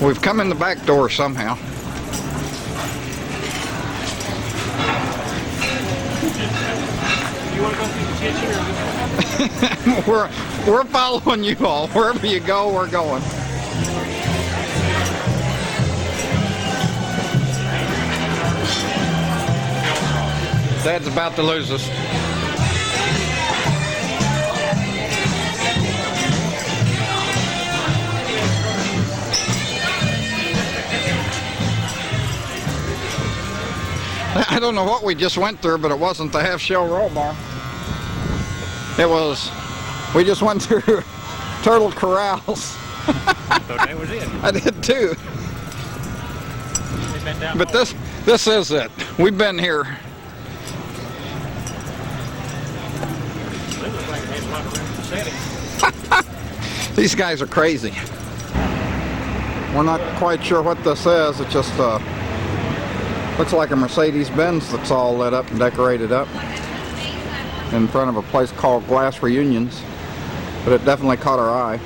We've come in the back door somehow. You want to go through the kitchen or We're following you all. Wherever you go, we're going. Dad's about to lose us. I don't know what we just went through, but it wasn't the half-shell raw bar. It was, we just went through Turtle Corrals. I thought that was it. I did too. But this is it. We've been here. They look like they had a lot of room for setting. These guys are crazy. We're not quite sure what this is. It just looks like a Mercedes-Benz that's all lit up and decorated up in front of a place called Glass Reunions. But it definitely caught our eye.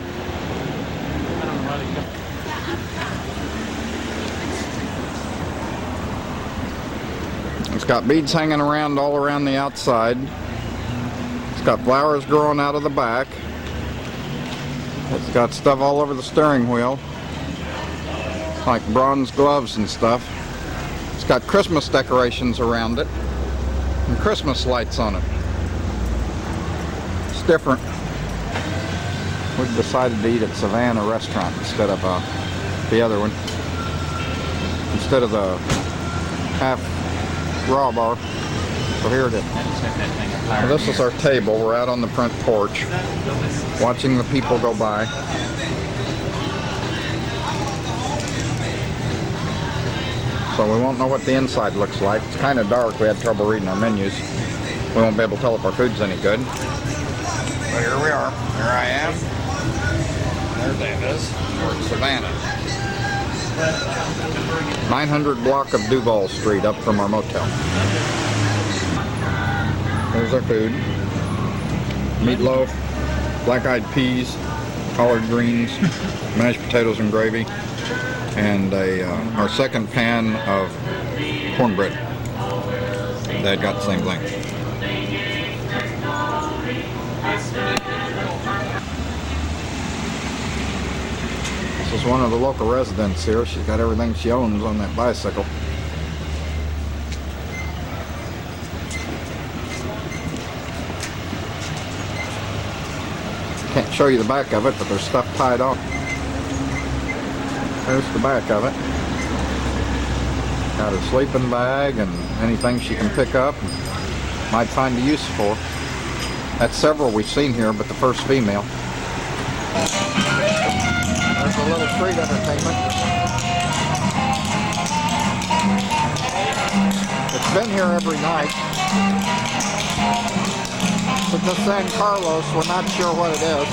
It's got beads hanging around all around the outside. It's got flowers growing out of the back. It's got stuff all over the steering wheel, like bronze gloves and stuff. It's got Christmas decorations around it and Christmas lights on it. It's different. We've decided to eat at Savannah Restaurant instead of the other one. Instead of the half raw bar. So here it is. So this is our table. We're out on the front porch watching the people go by. So we won't know what the inside looks like. It's kind of dark. We had trouble reading our menus. We won't be able to tell if our food's any good. But here we are. Here I am. There Dave is. We're in Savannah. 900 block of Duval Street up from our motel. There's our food. Meatloaf, black-eyed peas, collard greens, mashed potatoes and gravy, and our second pan of cornbread. Dad got the same thing. This is one of the local residents here. She's got everything she owns on that bicycle. Can't show you the back of it, but there's stuff tied on. There's the back of it. Got her sleeping bag and anything she can pick up and might find a use for. That's several we've seen here, but the first female. There's a little street entertainment. It's been here every night. But the San Carlos, we're not sure what it is.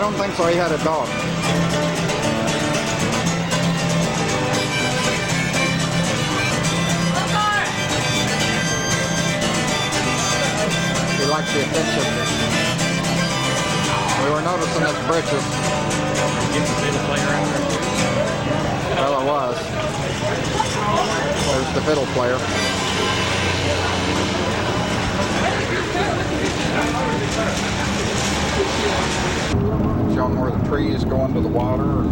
don't think so. He had a dog. He likes the attention. We were noticing his britches. Get the fiddle player out there. Well, it was. There's the fiddle player. Showing where the trees go into the water.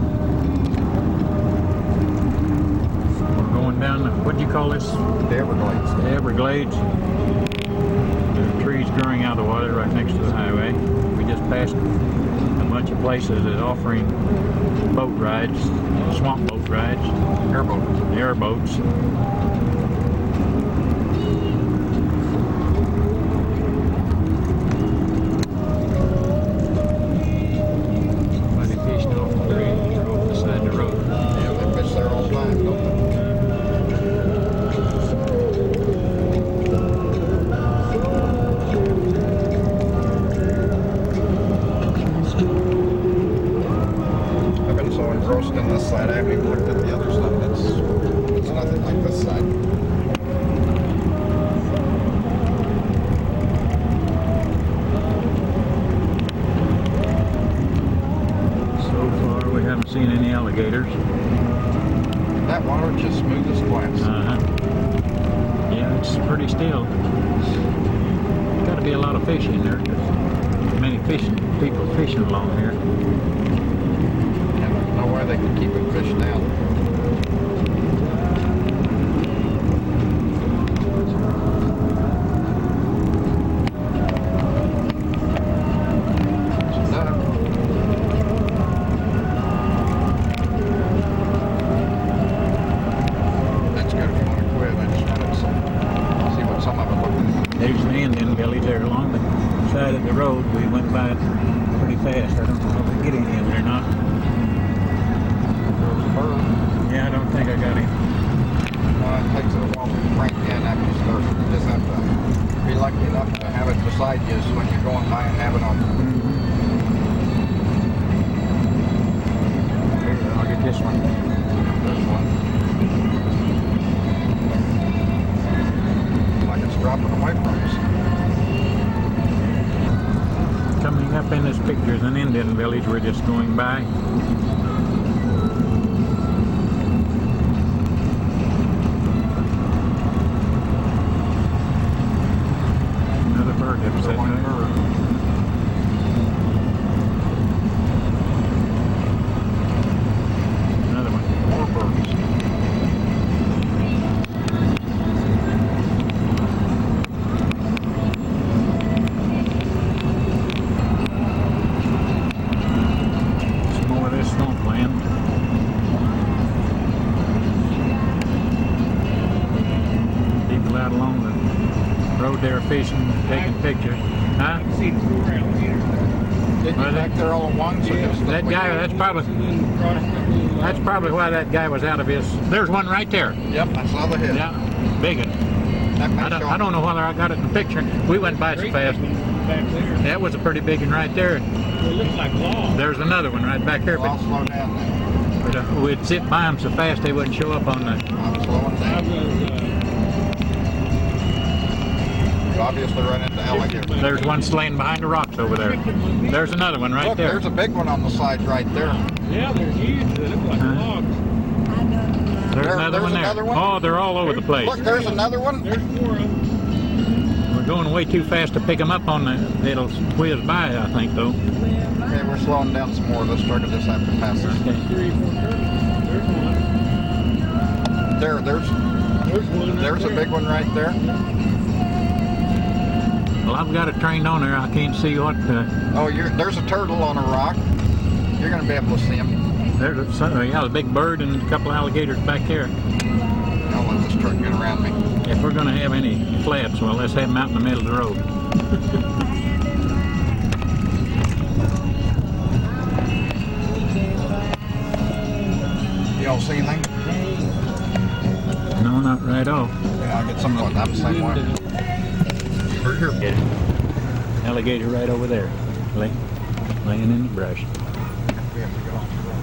We're going down, what do you call this? The Everglades. The Everglades. There's trees growing out of the water right next to the highway. We just passed a bunch of places that offering boat rides, swamp boat rides, airboats. Somebody fishing off the bridge or off the side of the road. Yeah, they fish there all the time, don't they? I've been so engrossed in this side, I haven't even looked at the other side. It's nothing like this side. So far we haven't seen any alligators. That water is just smooth as glass. Yeah, it's pretty still. Got to be a lot of fish in there. Many people fishing along here. I don't know why they can keep it fished down. That's good if you want to quit. I just wanted to see what some of it looked like. There's an Indian village there along the side of the road. We went by it pretty fast. I don't know if we get any in there or not. Yeah, I don't think I got him. It takes a while to crank in after you start. You just have to be lucky enough to have it beside you so when you're going by and have it on. Here, I'll get this one. This one. Like it's dropping away from us. Coming up in this picture is an Indian village we're just going by. Another bird up there. Another one. More birds. Some more of this swampland. People out along the road there fishing, taking pictures. Huh? See the poor alligator. Did you back there all at once? Or just That guy, that's probably why that guy was out of his. There's one right there. Yep, I saw the head. Yeah, big one. I don't know whether I got it in the picture. We went by so fast. Back there. That was a pretty big one right there. It looks like law. There's another one right back here, I'll but slow down now. we'd zip by them so fast they wouldn't show up on the. I'm slowing down. You obviously run into alligators. There's one laying behind the rocks over there. There's another one right Look, there. there's a big one on the side right there. Yeah, they're huge. They look like logs. There's another there's one there. another one? Oh, they're all over the place. Look, there's another one. There's 4 of them. We're going way too fast to pick them up on the. It'll whiz by, I think, though. Okay, we're slowing down some more. Let's try to just have to pass this. Okay. 3 or 4 turtles. There's one. There's one. a big one right there. Well, I've got it trained on there. I can't see what. Oh, there's a turtle on a rock. You're going to be able to see him. There's a big bird and a couple alligators back there. I'll let this truck get around me. If we're going to have any flats, well, let's have them out in the middle of the road. You don't see anything? No, not right off. Yeah, I'll get some of that same way. Alligator right over there. Lee. laying in the brush. We have to get off the road.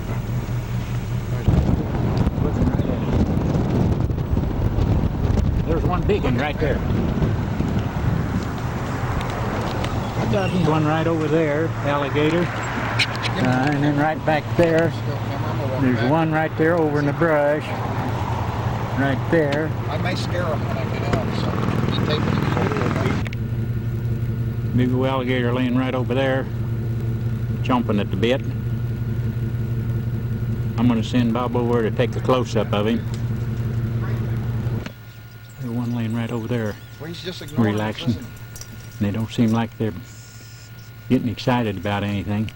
Looking right at it. There's one big one right there. One right over there, alligator. And then right back there, there's one right there over in the brush. Right there. I may scare them when I get out, so you take it. Big old alligator laying right over there, chomping at the bit. I'm going to send Bob over to take a close-up of him. There's one laying right over there, Well, he's just ignoring relaxing. us, And they don't seem like they're getting excited about anything.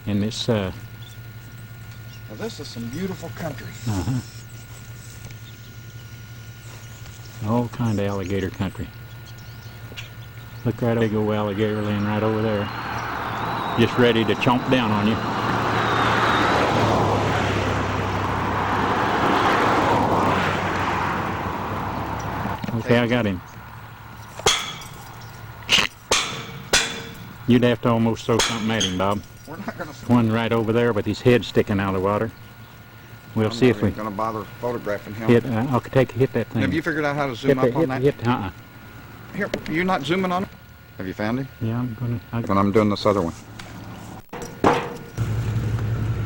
And this, Well, this is some beautiful country. all kind of alligator country. Look right, big old alligator laying right over there, just ready to chomp down on you. Okay, I got him. You'd have to almost throw something at him, Bob. We're not going to. One right over there with his head sticking out of the water. We'll see if we going to bother photographing him. hit. I'll hit that thing. Have you figured out how to zoom up on that? Here, you're not zooming on it? Have you found him? Yeah, I'm gonna. When I'm doing this other one.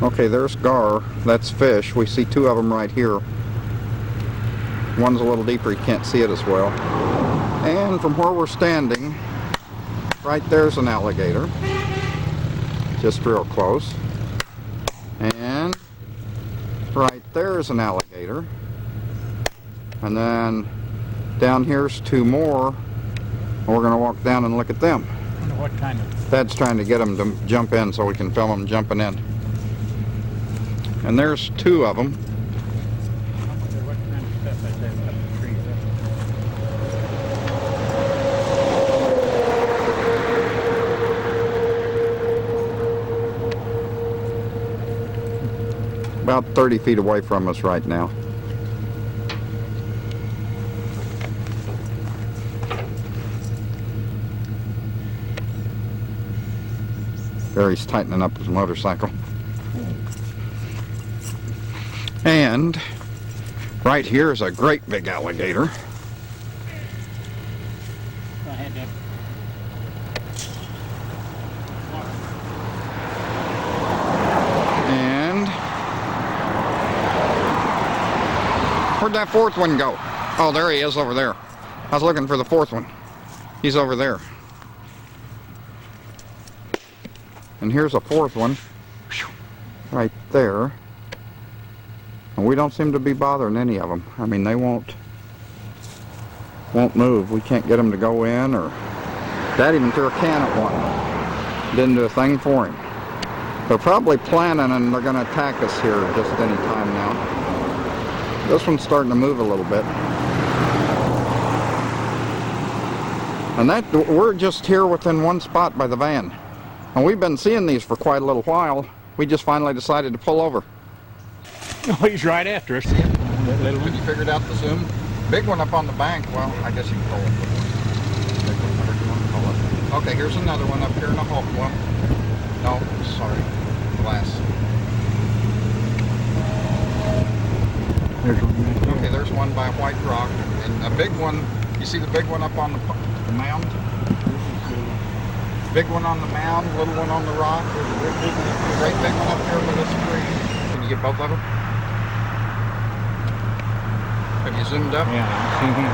Okay, there's gar. That's fish. We see two of them right here. One's a little deeper. You can't see it as well. And from where we're standing, right there's an alligator. Just real close. And right there's an alligator. And then down here's two more. We're going to walk down and look at them. I wonder what kind of. Dad's trying to get them to jump in so we can film them jumping in. And there's two of them. I wonder what kind of stuff is that up the tree. About 30 feet away from us right now. Barry's tightening up his motorcycle. And right here is a great big alligator. I had that. And where'd that fourth one go? Oh, there he is over there. I was looking for the fourth one. He's over there. And here's a fourth one right there. And we don't seem to be bothering any of them. I mean, they won't move. We can't get them to go in, or Dad even threw a can at one. Didn't do a thing for him. They're probably planning and they're going to attack us here just any time now. This one's starting to move a little bit. And we're just here within one spot by the van. And we've been seeing these for quite a little while. We just finally decided to pull over. Oh, he's right after us. That little one. Have you figured out the zoom? Big one up on the bank. Well, I guess you can pull it. Big one, whatever you want to call it. Okay, here's another one up here in the Hulk one. No, sorry. Glass. There's one right there. Okay, there's one by White Rock. And a big one, you see the big one up on the mound? Big one on the mound, little one on the rock. There's a great big one up here with this tree. Can you get both of them? Have you zoomed up? Yeah, I see him.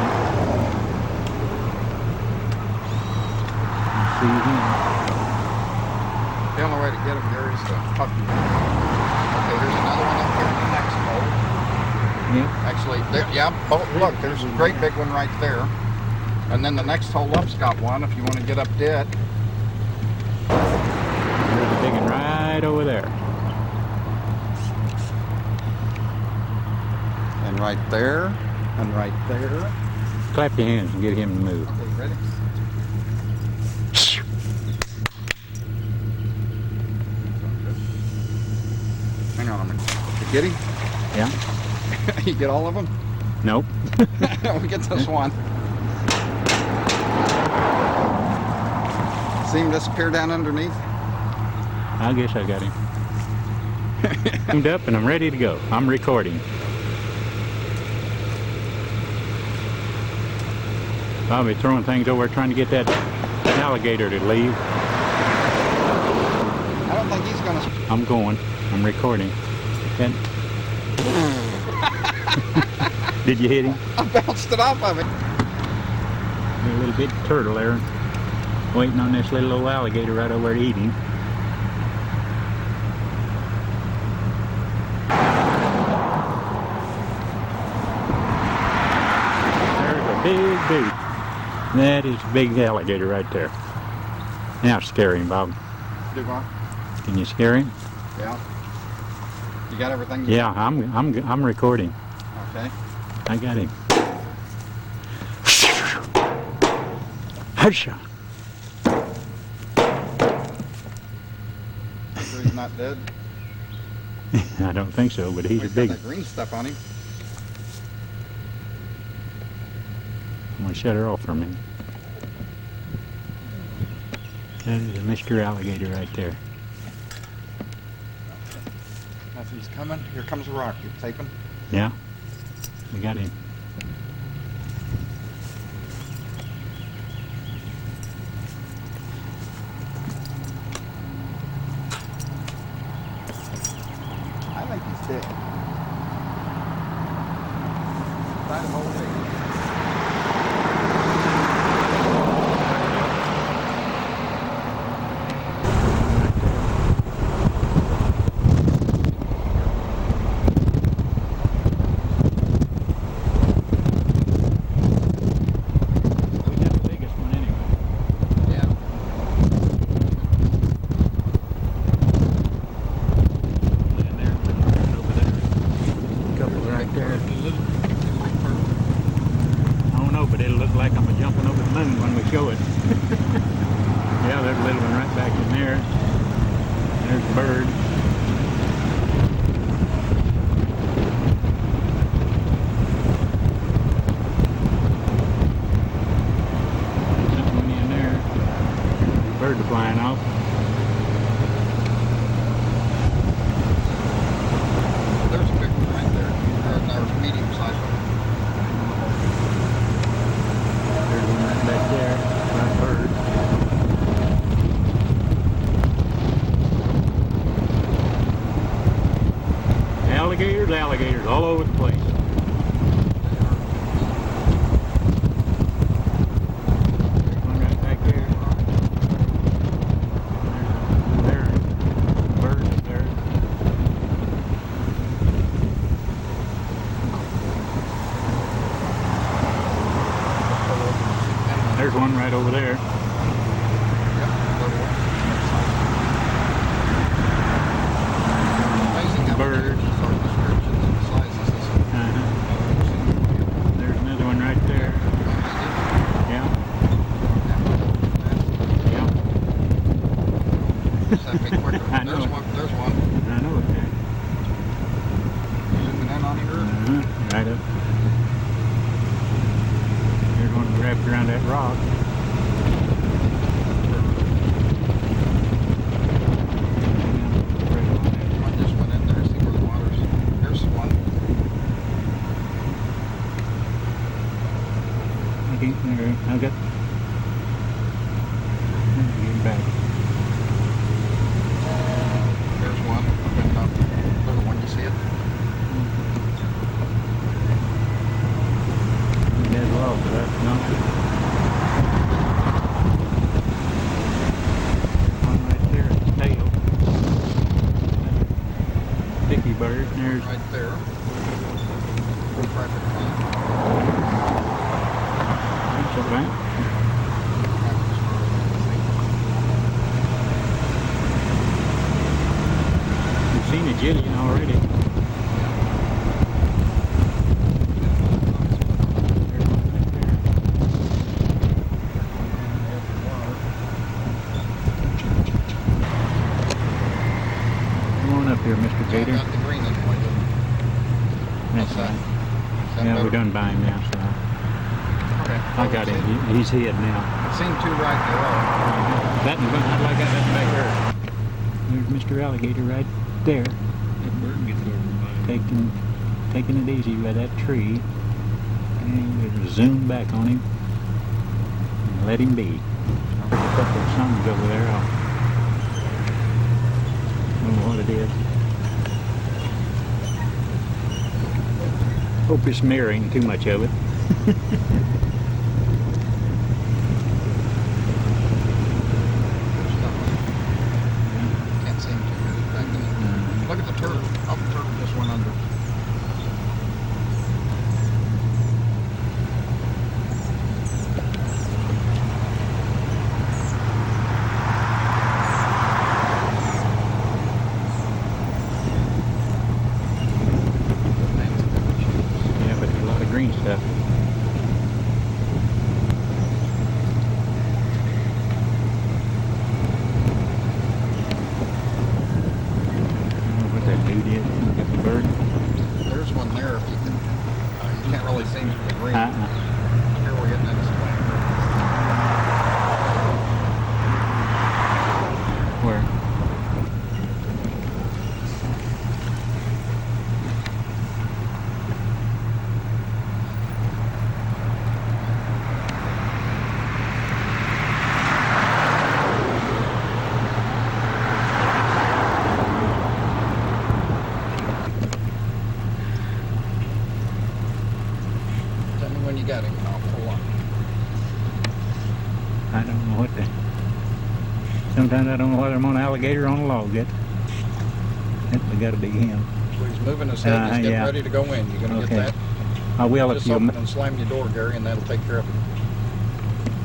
I see him. The only way to get them there is to puff them. Okay, there's another one up here in the next hole. Yeah. Actually, yeah, look, there's a great big one right there. And then the next hole up's got one if you want to get up dead. There's a big one right over there. And right there, and right there. Clap your hands and get him to move. Okay, ready? Hang on a minute. Did you get him? Yeah. You get all of them? Nope. We get this one. See him disappear down underneath? I guess I got him. Tuned up and I'm ready to go. I'm recording. I'll be throwing things over trying to get that alligator to leave. I don't think he's gonna... I'm going. I'm recording. And did you hit him? I bounced it off of him. A little bit turtle there, waiting on this little old alligator right over there eating. There's a big dude. That is a big alligator right there. Now scare him, Bob. Do what? Can you scare him? Yeah. You got everything? Yeah, I'm recording. Okay. I got him. Headshot. Sure he's not dead? I don't think so, but he's a big. Got that green stuff on him. I'm gonna shut her off for a minute. That is a Mr. Alligator right there. As he's coming, here comes a rock. You taping? Yeah, we got him. I think he's dead. Try to hold it. Show it. Yeah, there's a little one right back in there. There's a bird. There's one in there. Bird flying off. There's a big one right there. There's a medium sized one. There's one right back there. That bird. Alligators all over the place. There's one right back there. There's a bird up there. There's one right over there. Bird. There's another one right there. Yeah. Yeah. I know it. There's one. I know it. Zooming in on him. Right up. There's one wrapped around that rock. I've got. Get back. There's one. Little one, you see it? Dead low for that. No. One right there. Tail. Dicky bird. There's right there. Right. We've seen a jillion already. Come on up here, Mr. Gator. Got the green in the window. That's right. Yeah, we're done by him now, so. I got him. He's hid now. Seem too right to roll. That one, I'd like that back there. There's Mr. Alligator right there. That bird gets over by. Taking it easy by that tree. And we'll zoom back on him. And let him be. There's a couple of suns over there. I don't know what it is. Hope it's mirroring too much of it. Can't seem to get it back in. Look at the turtle. Oh, the turtle just went under. Yeah, but there's a lot of green stuff. What that dude is? Got the bird? There's one there if you can. You can't really see the green. Here we're getting into some Where? Tell me when you got him and I'll pull up. I don't know what the... Sometimes I don't know whether I'm on an alligator or on a log yet. Definitely got to be him. So he's moving his head. He's getting yeah. ready to go in. You gonna Okay. get that? I will if Just you... open and slam your door, Gary, and that'll take care of it.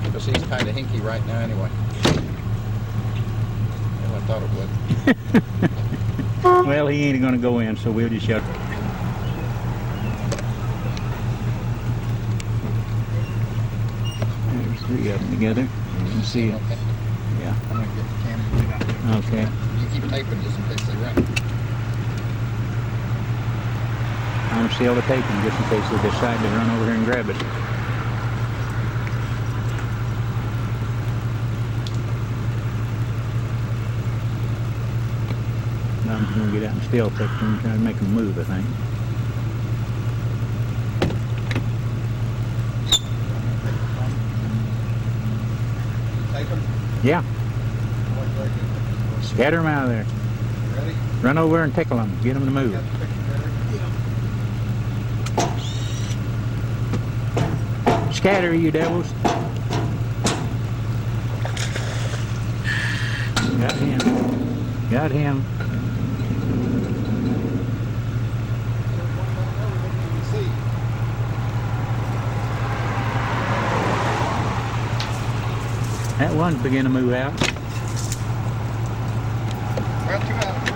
Because he's kind of hinky right now anyway. Well, I thought it would. Well, he ain't going to go in, so we'll just shut. There's three of them together. You can see it. Okay. Yeah. I'm going to get the camera lit out. Okay. You keep taping just in case they run. I'm still taping just in case they decide to run over here and grab it. Now I'm just going to get out and still take them and try to make them move, I think. Take them. Yeah. Scatter them out of there. Ready? Run over and tickle them. Get them to move. Scatter, you devils. Got him. Got him. That one's beginning to move out. Well, two out.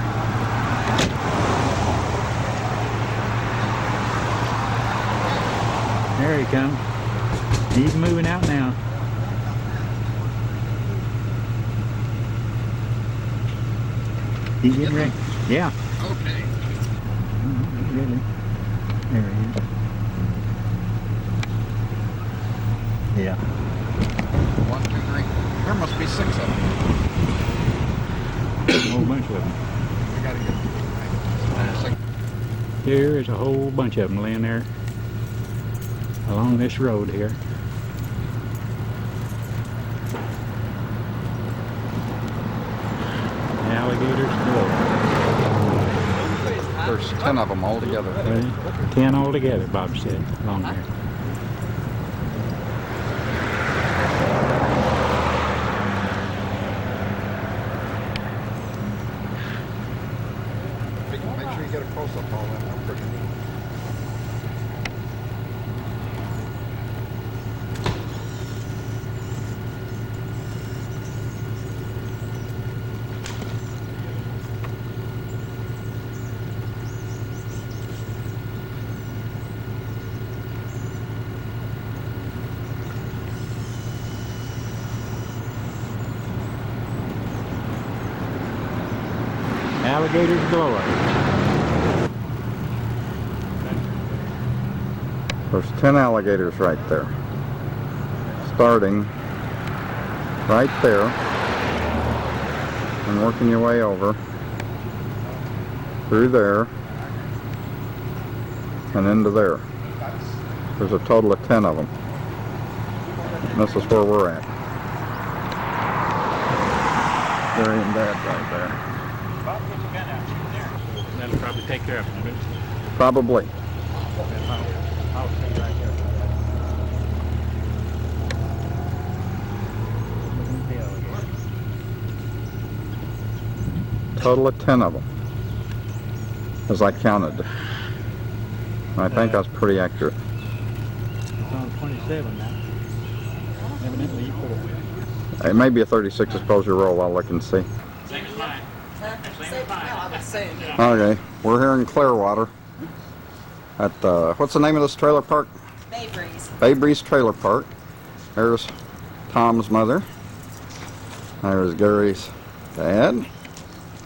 There he comes. He's moving out now. He's getting ready. Yeah. Okay. Really. There he is. Yeah. 1, 2, 3. There must be 6 of them. A whole bunch of them. We gotta get 6. There is a whole bunch of them laying there along this road here. Alligators below. There's 10 of them all together. 10 altogether, Bob said, along there. Make sure you get a close-up of all that. How pretty. Alligators galore. There's 10 alligators right there. Starting right there, and working your way over, through there, and into there. There's a total of 10 of them. And this is where we're at. Gary and Dad right there. That'll probably take care of it. Probably. I'll stay right here. Total of 10 of them, as I counted. I think that's pretty accurate. It's on 27 now. Evidently you put it. It may be a 36 exposure roll. I'll look and see. Same as mine. Same as mine. Okay, we're here in Clearwater at what's the name of this trailer park? Bay Breeze. Bay Breeze Trailer Park. There's Tom's mother. There's Gary's dad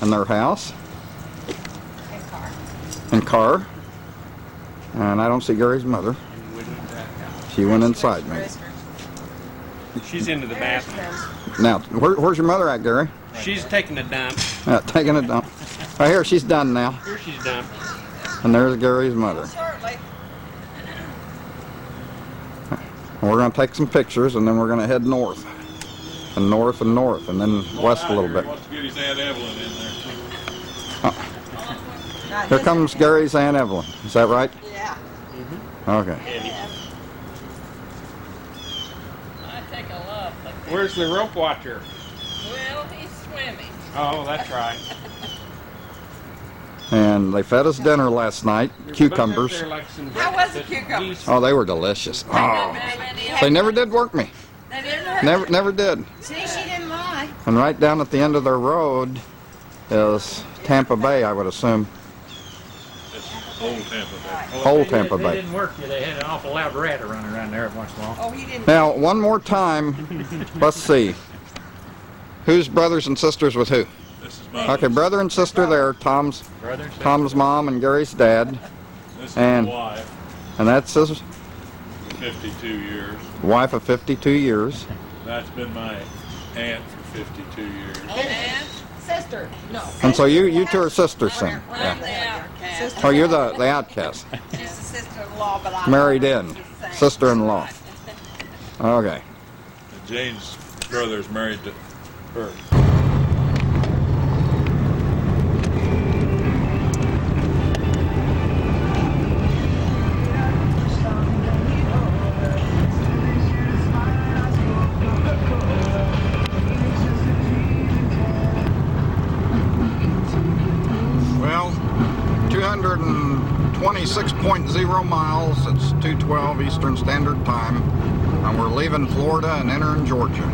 and their house and car. And I don't see Gary's mother. She went inside me. She's into the bathroom. Now, where's your mother at, Gary? She's taking a dump. Taking a dump. Right here, she's done now. Here she's done. And there's Gary's mother. And we're going to take some pictures, and then we're going to head north. And north and north, and then west a little bit. Wants to get his Aunt Evelyn in there, too. Here comes Gary's Aunt Evelyn. Is that right? Yeah. Okay. I take a love. Where's the rope watcher? Well, he's swimming. Oh, that's right. And they fed us dinner last night, cucumbers. How was the cucumber? Oh, they were delicious. Oh, they never did work me. They didn't hurt Never did. See, she didn't lie. And right down at the end of their road is Tampa Bay, I would assume. Old Tampa Bay. Old Tampa They Bay. didn't work. They had an awful loud rat running around there once in a while. Oh, he didn't. Now, one more time, let's see. Who's brothers and sisters with who? This is mine. Okay, brother and sister there, Tom's mom and Gary's dad. This is And my wife, and that's his 52 years. wife of 52 years. That's been my aunt for 52 years. And sister. No. And so you two are sisters then. Yeah. Yeah. Oh, you're the outcast. She's the sister-in-law, but I'm Married in. Sister-in-law. Okay. And Jane's brother's married to her. Well, 226.0 miles. It's 2:12 Eastern Standard Time. And we're leaving Florida and entering Georgia.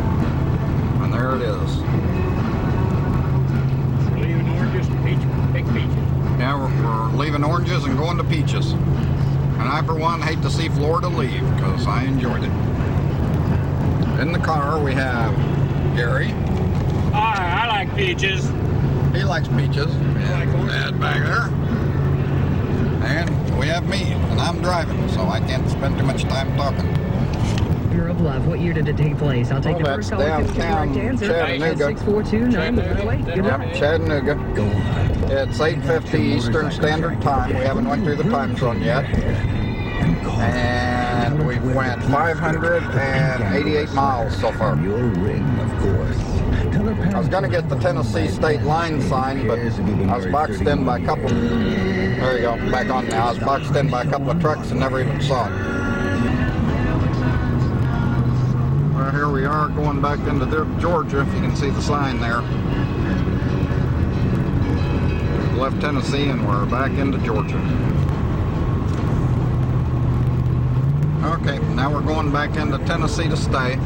And there it is. Leaving oranges to big peaches. Yeah, we're leaving oranges and going to peaches. And I, for one, hate to see Florida leave because I enjoyed it. In the car, we have Gary. I like peaches. He likes peaches. And Dad back there. And we have me, and I'm driving, so I can't spend too much time talking. Year of Love. What year did it take place? I'll take the first call. Downtown Chattanooga. 642-9. Good luck. Yep, Chattanooga. It's 8:50 Eastern Standard Time. We haven't went through the time zone yet. And we've went 588 miles so far. I was going to get the Tennessee state line sign, but I was boxed in by a couple. There you go, back on now. I was boxed in by a couple of trucks and never even saw it. Well, here we are going back into Georgia, if you can see the sign there. We left Tennessee and we're back into Georgia. Okay, now we're going back into Tennessee to stay.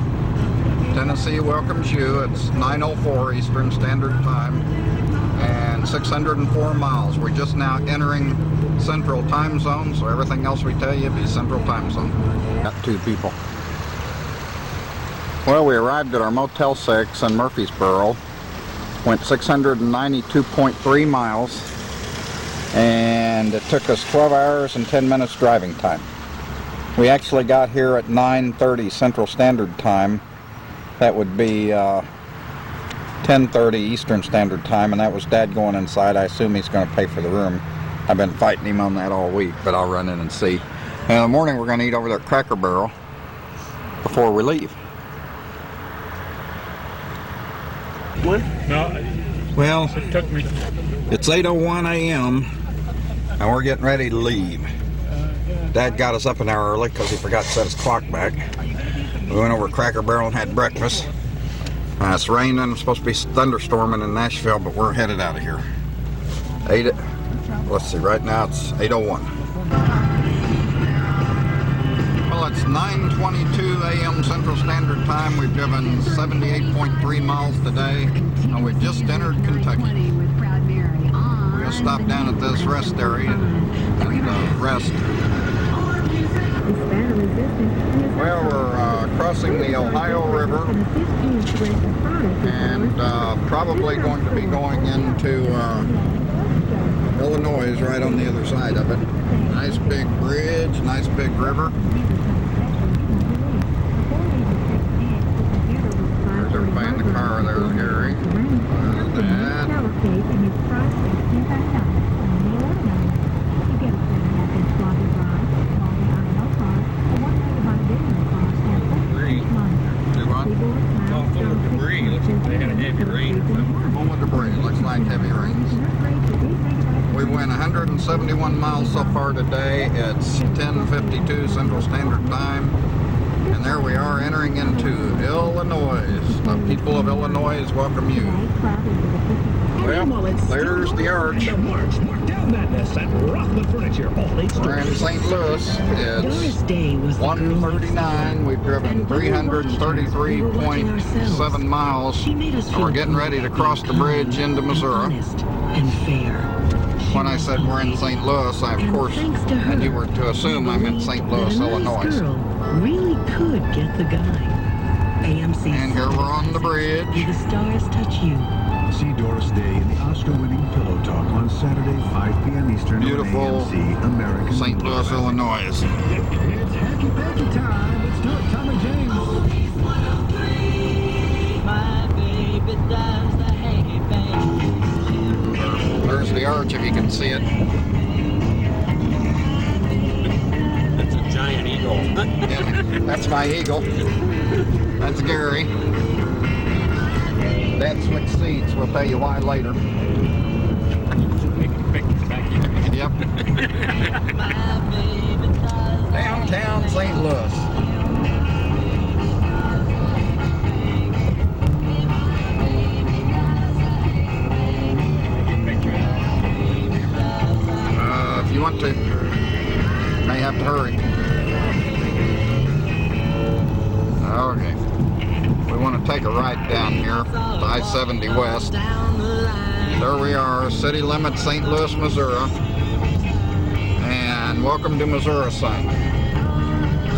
Tennessee welcomes you. It's 9:04 Eastern Standard Time and 604 miles. We're just now entering Central Time Zone, so everything else we tell you be Central Time Zone. Got two people. Well, we arrived at our Motel 6 in Murfreesboro. Went 692.3 miles, and it took us 12 hours and 10 minutes driving time. We actually got here at 9:30 Central Standard Time, That would be 10:30 Eastern Standard Time, and that was Dad going inside. I assume he's going to pay for the room. I've been fighting him on that all week, but I'll run in and see. And in the morning we're going to eat over there at Cracker Barrel before we leave. What? No. Well, It took me. it's 8:01 a.m. and we're getting ready to leave. Dad got us up an hour early because he forgot to set his clock back. We went over to Cracker Barrel and had breakfast. It's raining. It's supposed to be thunderstorming in Nashville, but we're headed out of here. Let's see, right now it's 8:01. Well, it's 9:22 a.m. Central Standard Time. We've driven 78.3 miles today, and we just entered Kentucky. We're going to stop down at this rest area and rest. Well, we're crossing the Ohio River and probably going to be going into Illinois right on the other side of it. Nice big bridge, nice big river. There's everybody in the car. There's Gary. There's Dad. Like heavy rains. We went 171 miles so far today. It's 10:52 Central Standard Time, and there we are entering into Illinois. The people of Illinois welcome you. Well, there's the arch. We're in St. Louis. It's 1:39. We've driven 333.7 miles, and we're getting ready to cross the bridge into Missouri. When I said we're in St. Louis, I, of course, and you were to assume I meant St. Louis, Illinois. Really could get the guy. AMC. And here we're on the bridge. The stars touch you. See Doris Day in the Oscar-winning Pillow Talk on Saturday, 5 p.m. Eastern. Beautiful on AMC American St. Louis, Illinois. It's happy time. Let's do it, Tommy James. There's the arch, if you can see it. That's a giant eagle. Yeah, that's my eagle. That's Gary. Dad switched seats. We'll tell you why later. Yep. Downtown St. Louis. If you want to, you may have to hurry. Okay. We want to take a right down here, I-70 West. There we are, city limits, St. Louis, Missouri. And welcome to Missouri sign.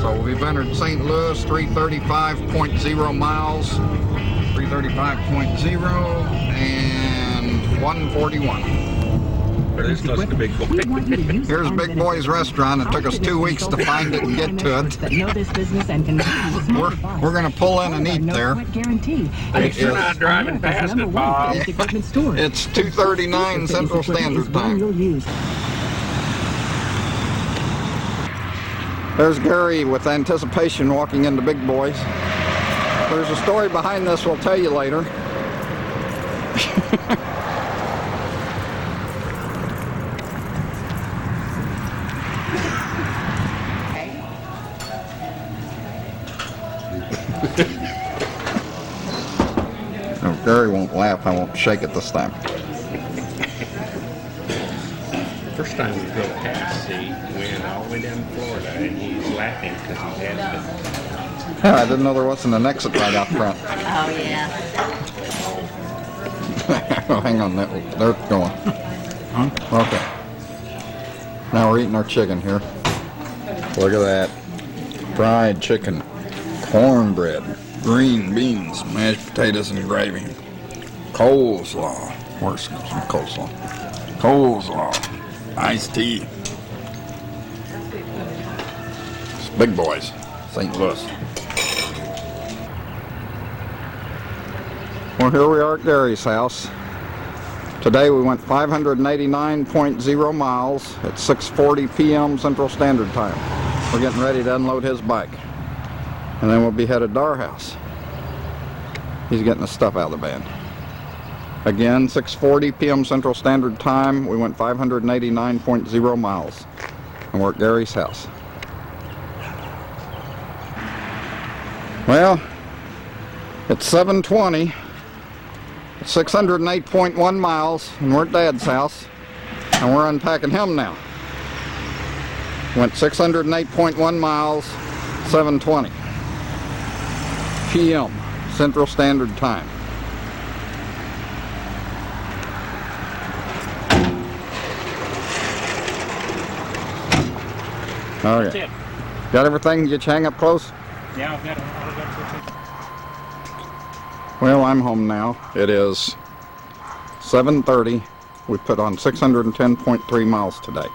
So we've entered St. Louis, 335.0 miles, 335.0 and 141. Here's Big Boy. Here's Big Boy's restaurant. It took us 2 weeks to find it and get to it. We're going to pull in and eat there. Thanks for not driving past it, Bob. It's 2:39 Central Standard Time. There's Gary with anticipation walking into Big Boy's. There's a story behind this we'll tell you later. No, Gary won't laugh. I won't shake it this time. First time we drove past, see, we went all the way down to Florida, and he's laughing because he had to. I didn't know there wasn't an exit right out front. Oh, yeah. Hang on, they're going. Huh? Okay. Now we're eating our chicken here. Look at that. Fried chicken, cornbread, green beans, mashed potatoes and gravy. Coleslaw. Where's some coleslaw? Coleslaw. Iced tea. It's Big Boys, St. Louis. Well, here we are at Gary's house. Today we went 589.0 miles at 6:40 p.m. Central Standard Time. We're getting ready to unload his bike. And then we'll be headed to our house. He's getting the stuff out of the van. Again, 6:40 p.m. Central Standard Time. We went 589.0 miles. And we're at Gary's house. Well, it's 7:20. 608.1 miles, and we're at Dad's house, and we're unpacking him now. Went 608.1 miles, 7:20 p.m. Central Standard Time. Okay. Got everything? Get you hang up close? Yeah, I've got it. Well, I'm home now. It is 7:30. We put on 610.3 miles today.